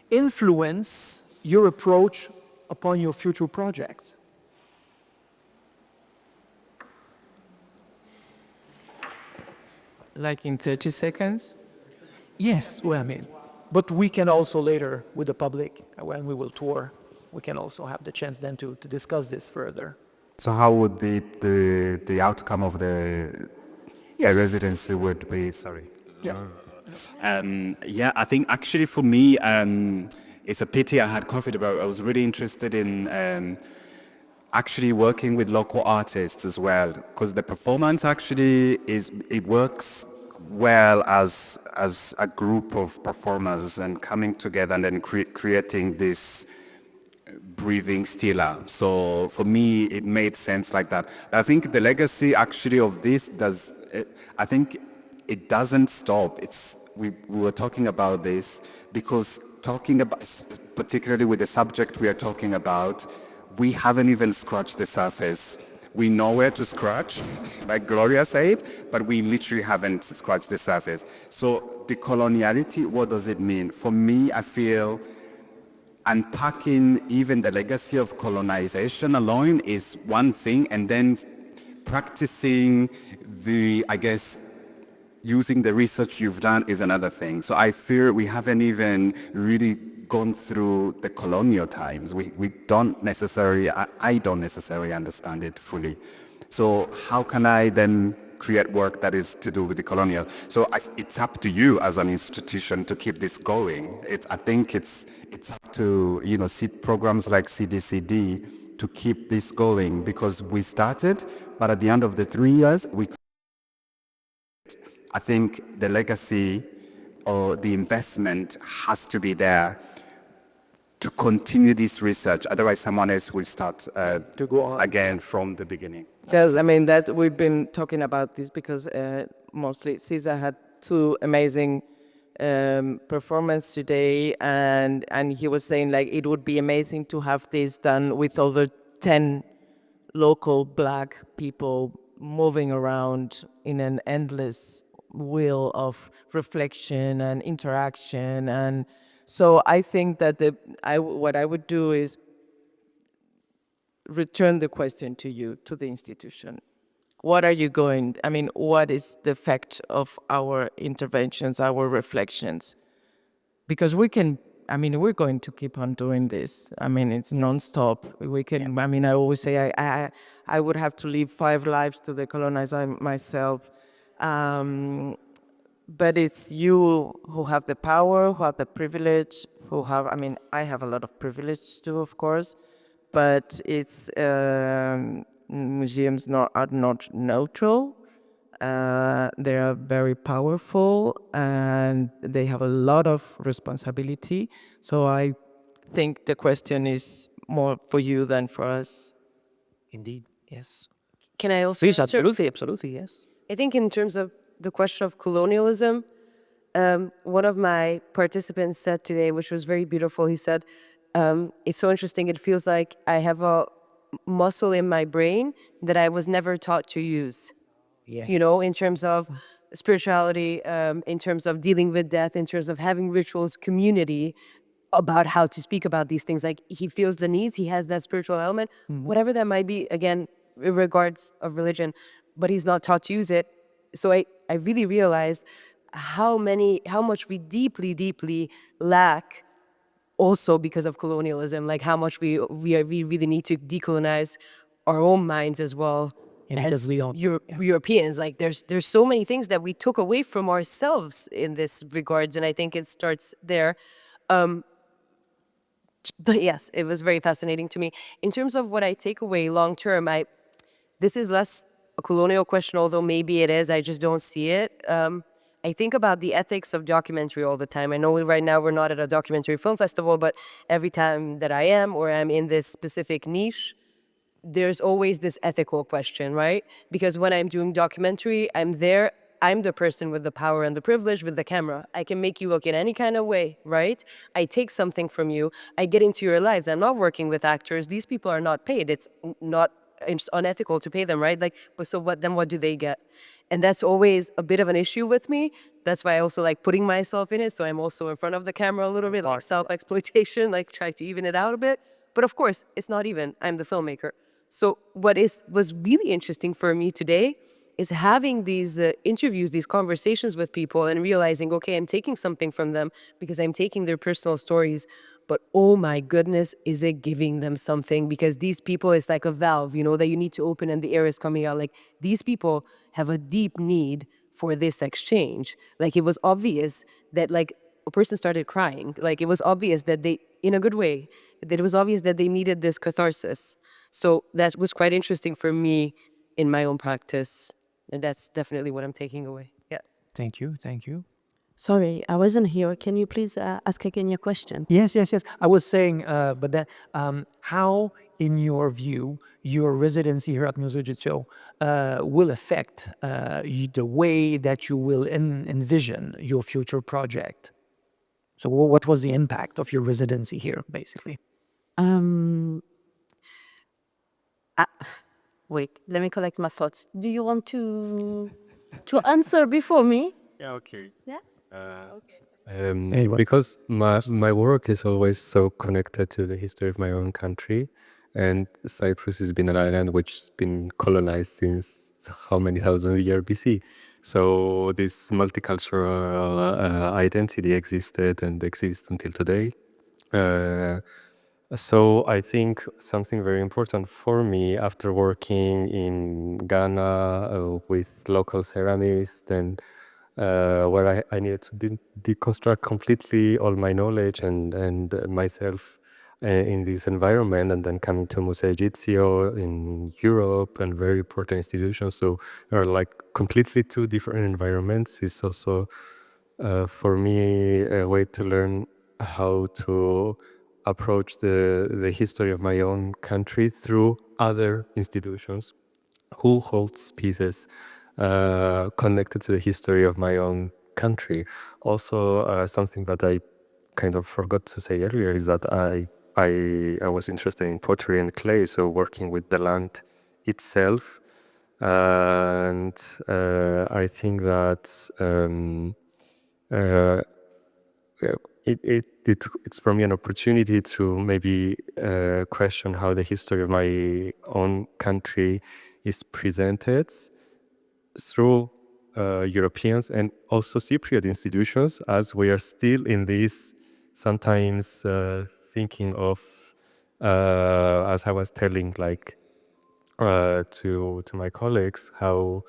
influence your approach upon your future projects. Like in 30 seconds? Yes, well, I mean, but we can also later with the public, when we will tour, we can also have the chance then to discuss this further. So how would the outcome of the residency would be? Sorry. Yeah. I think actually for me, it's a pity I had COVID, but I was really interested in actually working with local artists as well, because the performance actually it works well as a group of performers and coming together and then creating this breathing stilla. So for me, it made sense like that. I think the legacy actually of this I think it doesn't stop. We were talking about this because talking about, particularly with the subject we are talking about, we haven't even scratched the surface. we know where to scratch, like Gloria said, but we literally haven't scratched the surface. So decoloniality, what does it mean? For me, I feel unpacking even the legacy of colonization alone is one thing, and then practicing I guess, using the research you've done is another thing. So I fear we haven't even really gone through the colonial times. We don't necessarily, I don't necessarily understand it fully. So how can I then create work that is to do with the colonial? So it's up to you as an institution to keep this going. I think it's up to, programs like CDCD to keep this going, because we started, but at the end of the 3 years, I think the legacy or the investment has to be there to continue this research. Otherwise, someone else will start to go on again from the beginning. Yes, I mean that we've been talking about this because mostly Cesar had two amazing performance today, and he was saying like it would be amazing to have this done with over 10 local Black people moving around in an endless wheel of reflection and interaction. And so I think that what I would do is return the question to you, to the institution. What is the effect of our interventions, our reflections? Because we're going to keep on doing this. It's nonstop. We can, I always say I would have to live 5 lives to decolonize myself. But it's you who have the power, who have the privilege, I have a lot of privilege too, of course, but it's, museums are not neutral. They are very powerful and they have a lot of responsibility. So I think the question is more for you than for us. Indeed, yes. Can I also Please, answer? absolutely, yes. I think in terms of the question of colonialism, one of my participants said today, which was very beautiful, he said, it's so interesting, it feels like I have a muscle in my brain that I was never taught to use. Yes. In terms of spirituality, in terms of dealing with death, in terms of having rituals, community, about how to speak about these things. Like he feels the needs, he has that spiritual element, whatever that might be, again, in regards of religion, but he's not taught to use it. So I really realized how much we deeply, deeply lack also because of colonialism, like how much we really need to decolonize our own minds as well. And because as we don't- Europeans, like there's so many things that we took away from ourselves in this regards, and I think it starts there. But yes, it was very fascinating to me. In terms of what I take away long term, this is less a colonial question, although maybe it is. I just don't see it. I think about the ethics of documentary all the time. I know right now we're not at a documentary film festival, but every time that I am or I'm in this specific niche, there's always this ethical question, right? Because when I'm doing documentary, I'm there. I'm the person with the power and the privilege with the camera. I can make you look in any kind of way, right? I take something from you. I get into your lives. I'm not working with actors. These people are not paid. It's unethical to pay them, right? Like, but so what? Then what do they get? And that's always a bit of an issue with me. That's why I also like putting myself in it. So I'm also in front of the camera a little bit, like self-exploitation, like try to even it out a bit. But of course, it's not even. I'm the filmmaker. So what was really interesting for me today is having these interviews, these conversations with people and realizing, okay, I'm taking something from them because I'm taking their personal stories, but oh my goodness, is it giving them something? Because these people, it's like a valve, that you need to open and the air is coming out. Like these people have a deep need for this exchange. Like it was obvious that like a person started crying. Like it was obvious that they, in a good way, that it was obvious that they needed this catharsis. So that was quite interesting for me in my own practice. And that's definitely what I'm taking away. Yeah. Thank you, thank you. Sorry, I wasn't here. Can you please ask again your question? Yes. I was saying, but then, how, in your view, your residency here at Museo Egizio will affect the way that you will envision your future project? So, what was the impact of your residency here, basically? Wait, let me collect my thoughts. Do you want to answer before me? Yeah, okay. Yeah. Because my work is always so connected to the history of my own country, and Cyprus has been an island which has been colonized since how many thousand years BC. So this multicultural identity existed and exists until today. Uh, so I think something very important for me after working in Ghana with local ceramists and where I needed to deconstruct completely all my knowledge and myself in this environment, and then coming to Museo Egizio in Europe and very important institutions. So there are like completely two different environments. It's also for me a way to learn how to approach the history of my own country through other institutions who holds pieces connected to the history of my own country. Also, something that I kind of forgot to say earlier is that I was interested in pottery and clay, so working with the land itself. And I think that uh, it's for me an opportunity to maybe question how the history of my own country is presented through Europeans and also Cypriot institutions, as we are still in this sometimes thinking of, as I was telling, like to my colleagues, how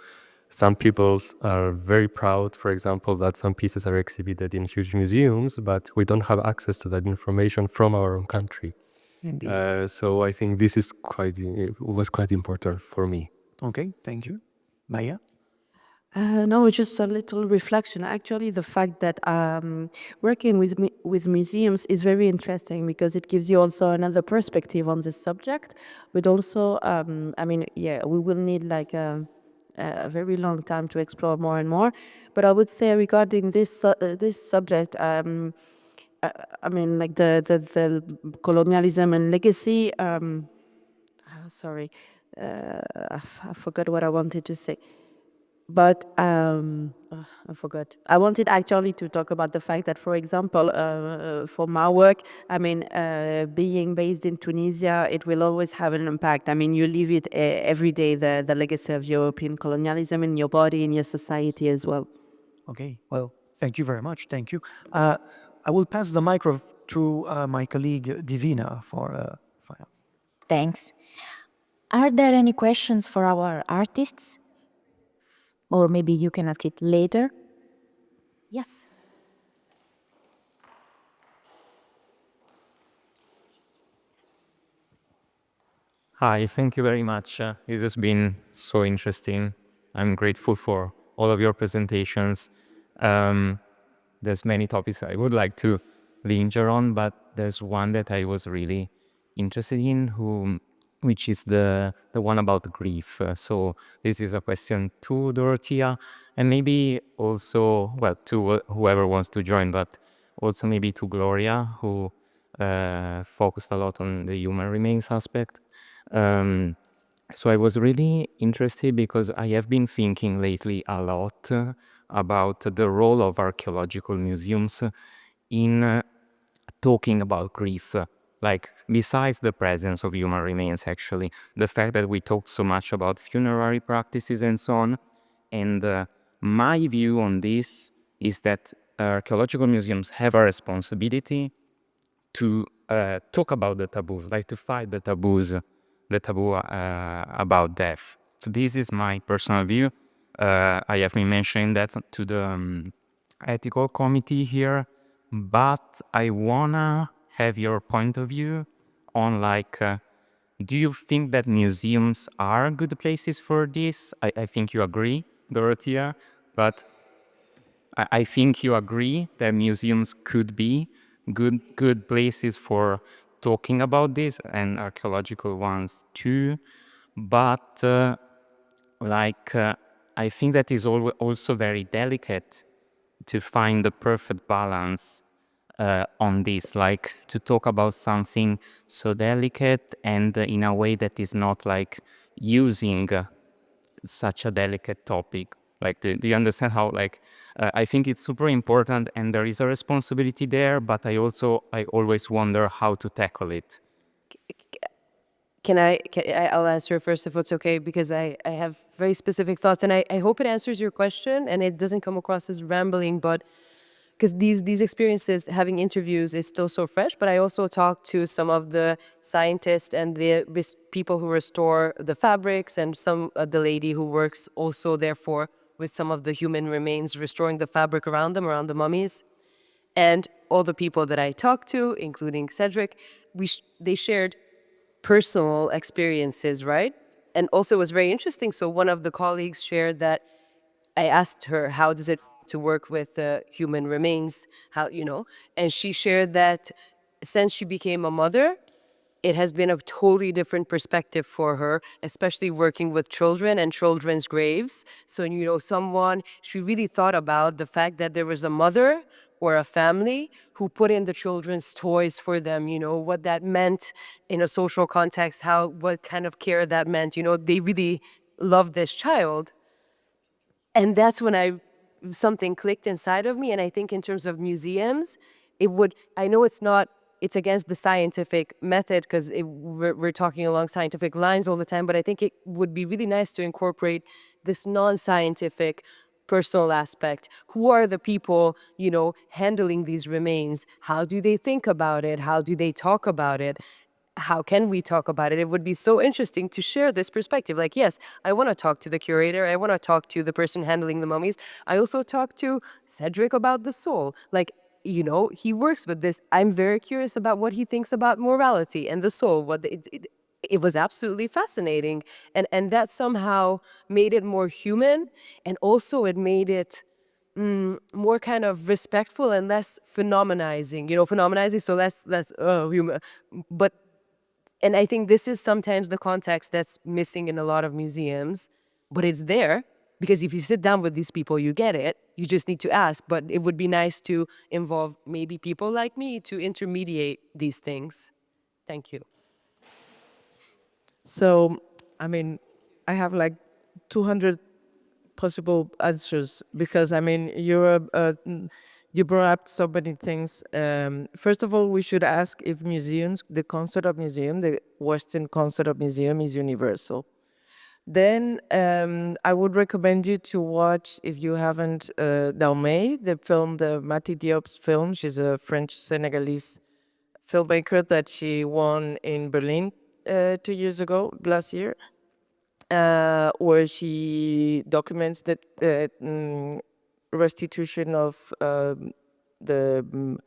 some people are very proud, for example, that some pieces are exhibited in huge museums, but we don't have access to that information from our own country. Indeed. So I think this is was quite important for me. Okay, thank you. Maya? No, it's just a little reflection. Actually, the fact that working with museums is very interesting because it gives you also another perspective on this subject. But also, I mean, yeah, we will need like a very long time to explore more and more. But I would say regarding this subject, I mean, like the colonialism and legacy. Sorry, I forgot what I wanted to say. But I forgot. I wanted actually to talk about the fact that, for example, for my work, I mean, being based in Tunisia, it will always have an impact. I mean, you live it every day, the legacy of European colonialism in your body, in your society as well. Okay, well, thank you very much. Thank you. I will pass the micro to my colleague Divina for Thanks. Are there any questions for our artists? Or maybe you can ask it later. Yes. Hi, thank you very much. This has been so interesting. I'm grateful for all of your presentations. There's many topics I would like to linger on, but there's one that I was really interested in, which is the one about grief. So this is a question to Dorothea, and maybe also, well, to whoever wants to join, but also maybe to Gloria, who focused a lot on the human remains aspect. So I was really interested because I have been thinking lately a lot about the role of archaeological museums in talking about grief. Like, besides the presence of human remains, actually, the fact that we talk so much about funerary practices and so on. And my view on this is that archaeological museums have a responsibility to talk about the taboos, like to fight the taboo about death. So this is my personal view. I have been mentioning that to the ethical committee here, but I wanna have your point of view on like, do you think that museums are good places for this? I think you agree, Dorothea, but I think you agree that museums could be good places for talking about this, and archaeological ones too. But I think that is also very delicate to find the perfect balance on this, to talk about something so delicate and in a way that is not using such a delicate topic? Like, do you understand how, like, I think it's super important and there is a responsibility there, but I always wonder how to tackle it. I'll answer first if it's okay, because I have very specific thoughts, and I hope it answers your question and it doesn't come across as rambling, but because these experiences, having interviews is still so fresh. But I also talked to some of the scientists and the people who restore the fabrics, and some the lady who works also therefore with some of the human remains, restoring the fabric around them, around the mummies. And all the people that I talked to, including Cedric, they shared personal experiences, right? And also it was very interesting. So one of the colleagues shared that I asked her, how does it to work with human remains? How, and she shared that since she became a mother, it has been a totally different perspective for her, especially working with children and children's graves. So, she really thought about the fact that there was a mother or a family who put in the children's toys for them, what that meant in a social context, what kind of care that meant. They really loved this child. And that's when something clicked inside of me. And I think in terms of museums, I know it's against the scientific method, because we're talking along scientific lines all the time, but I think it would be really nice to incorporate this non-scientific personal aspect. Who are the people, handling these remains? How do they think about it? How do they talk about it? How can we talk about it? It would be so interesting to share this perspective. Like, yes, I want to talk to the curator. I want to talk to the person handling the mummies. I also talked to Cedric about the soul. Like, he works with this. I'm very curious about what he thinks about morality and the soul. It was absolutely fascinating. And that somehow made it more human. And also it made it more kind of respectful and less phenomenizing. Phenomenizing, so less, human. And I think this is sometimes the context that's missing in a lot of museums, but it's there, because if you sit down with these people, you get it. You just need to ask. But it would be nice to involve maybe people like me to intermediate these things. Thank you. So, I mean, I have like 200 possible answers, because I mean, you brought up so many things. First of all, we should ask if museums, the concept of museum, the Western concept of museum, is universal. Then I would recommend you to watch, if you haven't, Daumé, the Mati Diop's film. She's a French Senegalese filmmaker that she won in Berlin 2 years ago, last year, where she documents the restitution of the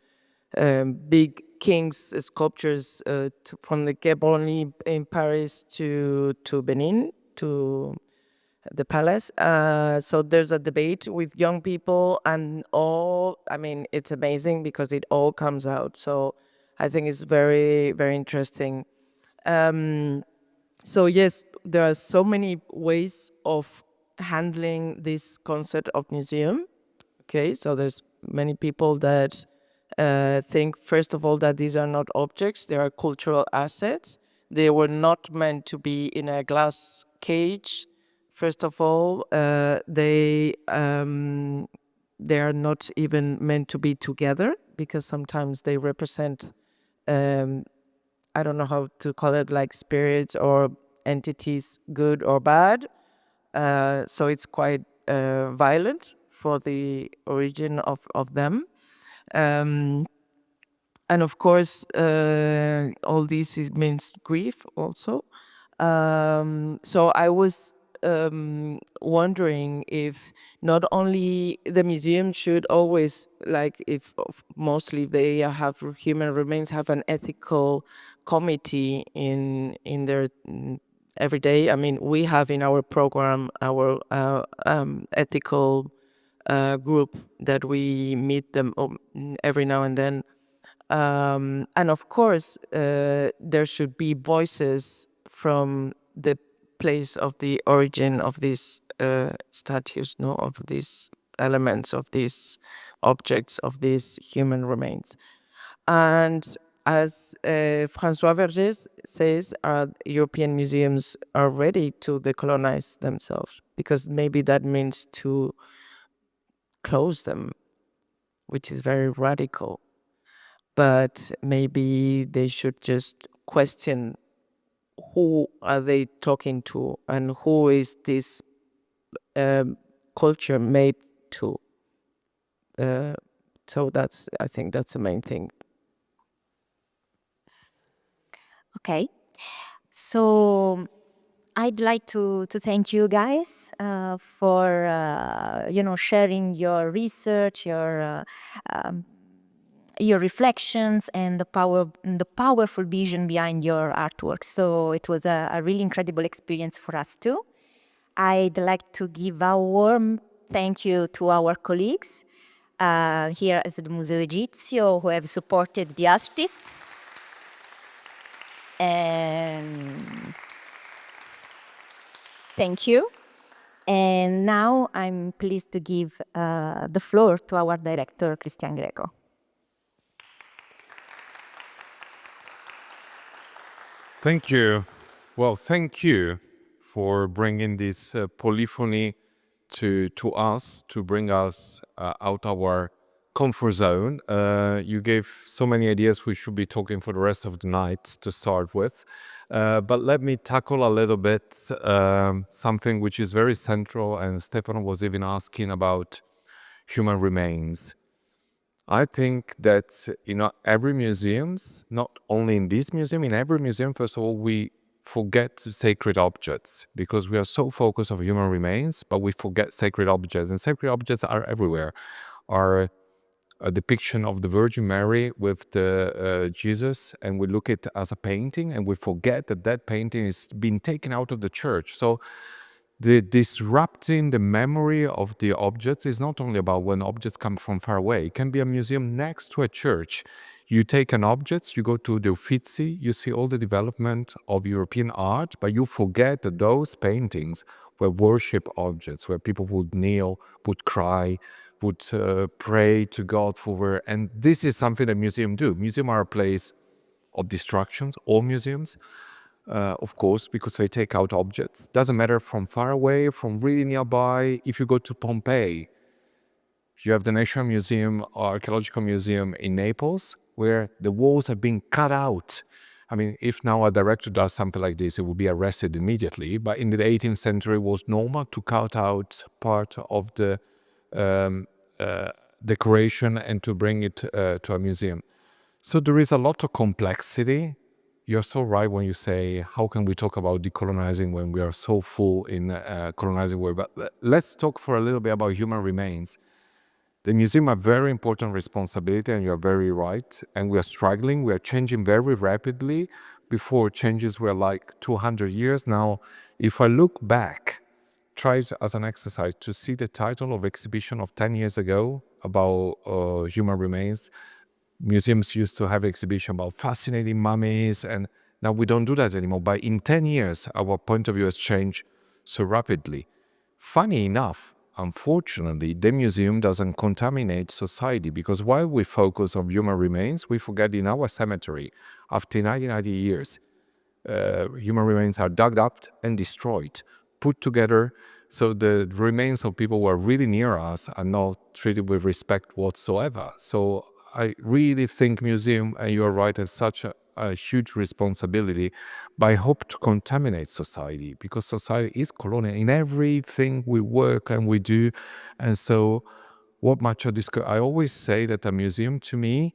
big king's sculptures from the Quai Branly in Paris to Benin, to the palace. So there's a debate with young people, and it's amazing because it all comes out. So I think it's very, very interesting. So yes, there are so many ways of handling this concept of museum. Okay, so there's many people that think, first of all, that these are not objects, they are cultural assets. They were not meant to be in a glass cage. First of all, they are not even meant to be together, because sometimes they represent, I don't know how to call it, like spirits or entities, good or bad. So it's quite violent for the origin of them. And of course, all this means grief also. So I was wondering if not only the museum should always, like, mostly if they have human remains, have an ethical committee in their every day. I mean, we have in our program our ethical group that we meet them every now and then. And of course, there should be voices from the place of the origin of these statues, no, of these elements, of these objects, of these human remains. And as François Verger says, European museums are ready to decolonize themselves, because maybe that means to close them, which is very radical. But maybe they should just question who are they talking to and who is this culture made to. So I think that's the main thing. Okay. So I'd like to thank you guys for sharing your research, your reflections, and the powerful vision behind your artwork. So it was a really incredible experience for us too. I'd like to give a warm thank you to our colleagues here at the Museo Egizio who have supported the artist. And thank you. And now I'm pleased to give the floor to our director, Christian Greco. Thank you. Well, thank you for bringing this polyphony to us, to bring us out our comfort zone. You gave so many ideas we should be talking for the rest of the night to start with. But let me tackle a little bit something which is very central, and Stefano was even asking about human remains. I think that in every museums, not only in this museum, in every museum, first of all, we forget sacred objects because we are so focused on human remains, but we forget sacred objects. And sacred objects are everywhere. Are a depiction of the Virgin Mary with the Jesus, and we look at it as a painting, and we forget that that painting is being taken out of the church. So the disrupting the memory of the objects is not only about when objects come from far away. It can be a museum next to a church. You take an object, you go to the Uffizi, you see all the development of European art, but you forget that those paintings were worship objects, where people would kneel, would cry, would pray to God for. And this is something that museums do. Museums are a place of distractions, all museums. Of course, because they take out objects. Doesn't matter from far away, from really nearby. If you go to Pompeii, you have the National Museum, Archaeological Museum in Naples, where the walls have been cut out. I mean, if now a director does something like this, it will be arrested immediately. But in the 18th century, it was normal to cut out part of the decoration and to bring it to a museum. So there is a lot of complexity. You're so right when you say, how can we talk about decolonizing when we are so full in colonizing world? But let's talk for a little bit about human remains. The museum have very important responsibility, and you're very right. And we are struggling. We are changing very rapidly. Before, changes were like 200 years. Now, if I look back, try it as an exercise to see the title of exhibition of 10 years ago about human remains. Museums used to have exhibition about fascinating mummies, and now we don't do that anymore. But in 10 years, our point of view has changed so rapidly. Funny enough, unfortunately, the museum doesn't contaminate society, because while we focus on human remains, we forget in our cemetery, after 90 years, human remains are dug up and destroyed, put together, so the remains of people who are really near us are not treated with respect whatsoever. So I really think museum, and you're right, have such a huge responsibility, but I hope to contaminate society, because society is colonial in everything we work and we do. And so what much of this, I always say that a museum to me,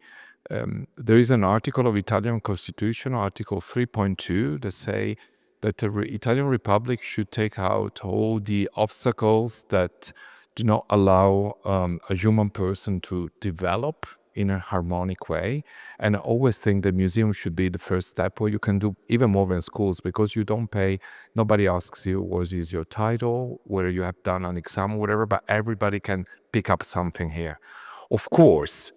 there is an article of Italian Constitution, Article 3.2, that say that the Italian Republic should take out all the obstacles that do not allow a human person to develop in a harmonic way. And I always think the museum should be the first step, where you can do even more than schools, because you don't pay, nobody asks you what is your title, whether you have done an exam or whatever, but everybody can pick up something here. Of course,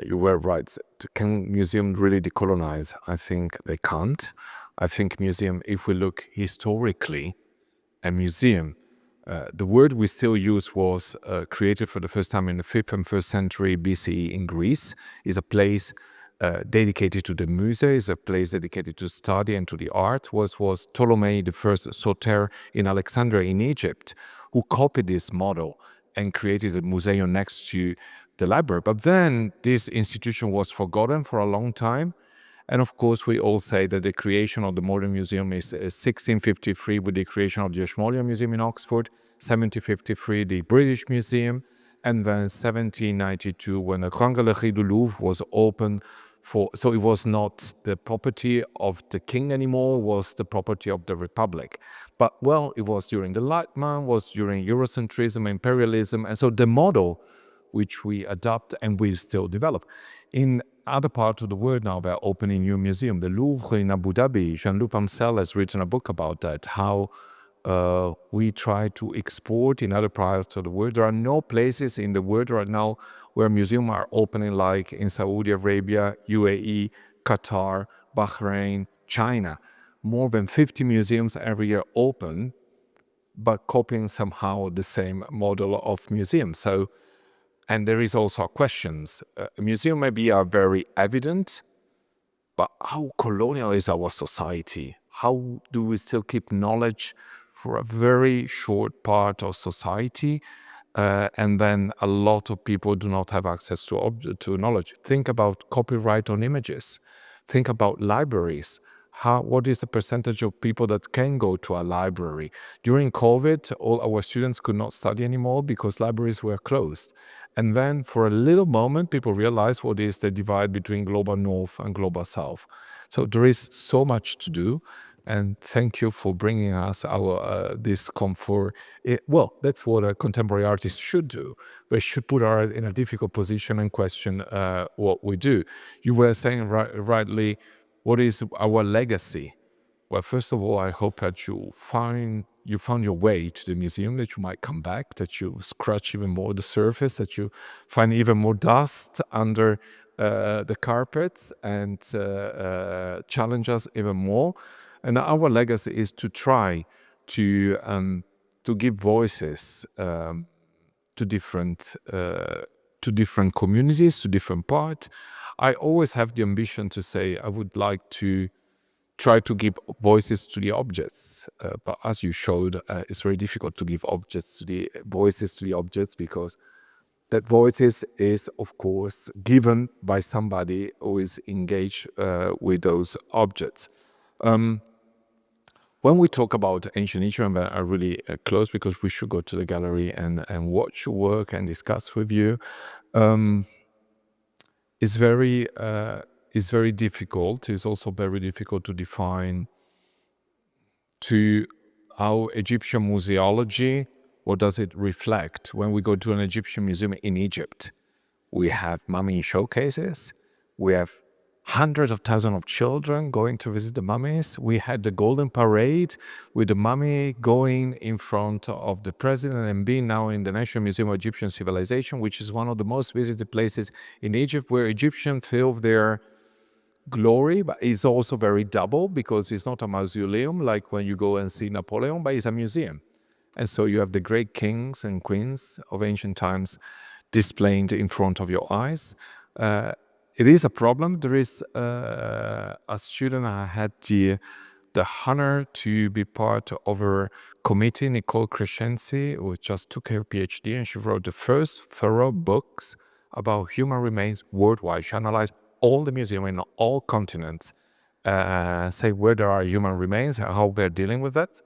you were right. Can museums really decolonize? I think they can't. I think museum, if we look historically, a museum The word we still use was created for the first time in the 5th and 1st century BCE in Greece. Is a place dedicated to the Muse, is a place dedicated to study and to the art. Was Ptolemy the first Soter in Alexandria in Egypt, who copied this model and created a museum next to the library. But then this institution was forgotten for a long time. And of course, we all say that the creation of the modern museum is 1653 with the creation of the Ashmolean Museum in Oxford, 1753 the British Museum, and then 1792 when the Grande Galerie du Louvre was opened for, so it was not the property of the king anymore, it was the property of the Republic. But well, it was during the Enlightenment, was during Eurocentrism, imperialism, and so the model which we adopt and we still develop. In other parts of the world now, they're opening new museums. The Louvre in Abu Dhabi, Jean-Luc Amsel has written a book about that, how we try to export in other parts of the world. There are no places in the world right now where museums are opening like in Saudi Arabia, UAE, Qatar, Bahrain, China. More than 50 museums every year open, but copying somehow the same model of museums. So, and there is also questions. A museum maybe are very evident, but how colonial is our society? How do we still keep knowledge for a very short part of society? And then a lot of people do not have access to knowledge. Think about copyright on images. Think about libraries. What is the percentage of people that can go to a library? During COVID, all our students could not study anymore because libraries were closed. And then for a little moment, people realized what is the divide between global north and global south. So there is so much to do. And thank you for bringing us our this comfort. Well, that's what a contemporary artist should do. They should put art in a difficult position and question what we do. You were saying rightly, what is our legacy? Well, first of all, I hope that you found your way to the museum, that you might come back, that you scratch even more the surface, that you find even more dust under the carpets and challenge us even more. And our legacy is to try to give voices to different communities, to different parts. I always have the ambition to say I would like to try to give voices to the objects, but as you showed, it's very difficult to give voices to the objects because that voices is of course given by somebody who is engaged with those objects. When we talk about ancient Egypt, I really close because we should go to the gallery and watch your work and discuss with you. It's very difficult. It's also very difficult to define to our Egyptian museology. What does it reflect? When we go to an Egyptian museum in Egypt, we have mummy showcases. We have hundreds of thousands of children going to visit the mummies. We had the Golden Parade with the mummy going in front of the president and being now in the National Museum of Egyptian Civilization, which is one of the most visited places in Egypt where Egyptians feel their glory, but it's also very double because it's not a mausoleum like when you go and see Napoleon, but it's a museum. And so you have the great kings and queens of ancient times displayed in front of your eyes. It is a problem. There is a student I had the honor to be part of her committee, Nicole Crescenzi, who just took her PhD, and she wrote the first thorough books about human remains worldwide. She analyzed all the museums in all continents, say where there are human remains, how they're dealing with that,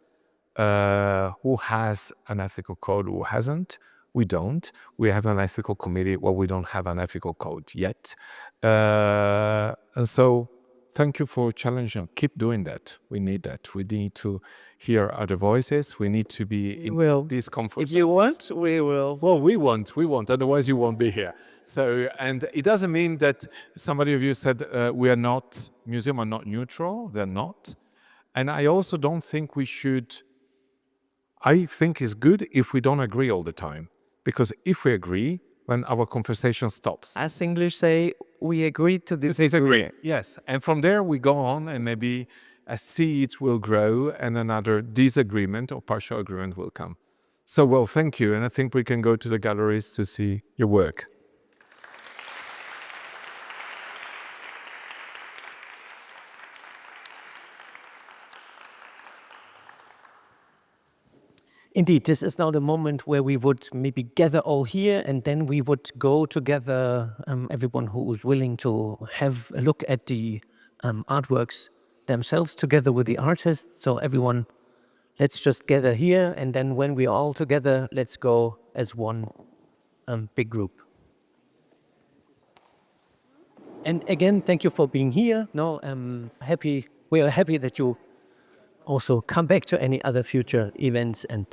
who has an ethical code, who hasn't. We don't. We have an ethical committee. Well, we don't have an ethical code yet. And so thank you for challenging. Keep doing that. We need that. We need to hear other voices. We need to be in this comfort If you want, we will. Well, we want. Otherwise, you won't be here. So, and it doesn't mean that somebody of you said museums are not neutral. They're not. And I also don't think we should. I think it's good if we don't agree all the time. Because if we agree, then our conversation stops. As English say, we agree to disagree. Yes, and from there we go on and maybe a seed will grow and another disagreement or partial agreement will come. So, well, thank you. And I think we can go to the galleries to see your work. Indeed, this is now the moment where we would maybe gather all here, and then we would go together, everyone who is willing to have a look at the artworks themselves together with the artists. So everyone, let's just gather here, and then when we're all together, let's go as one big group. And again, thank you for being here. No, we are happy that you also come back to any other future events, and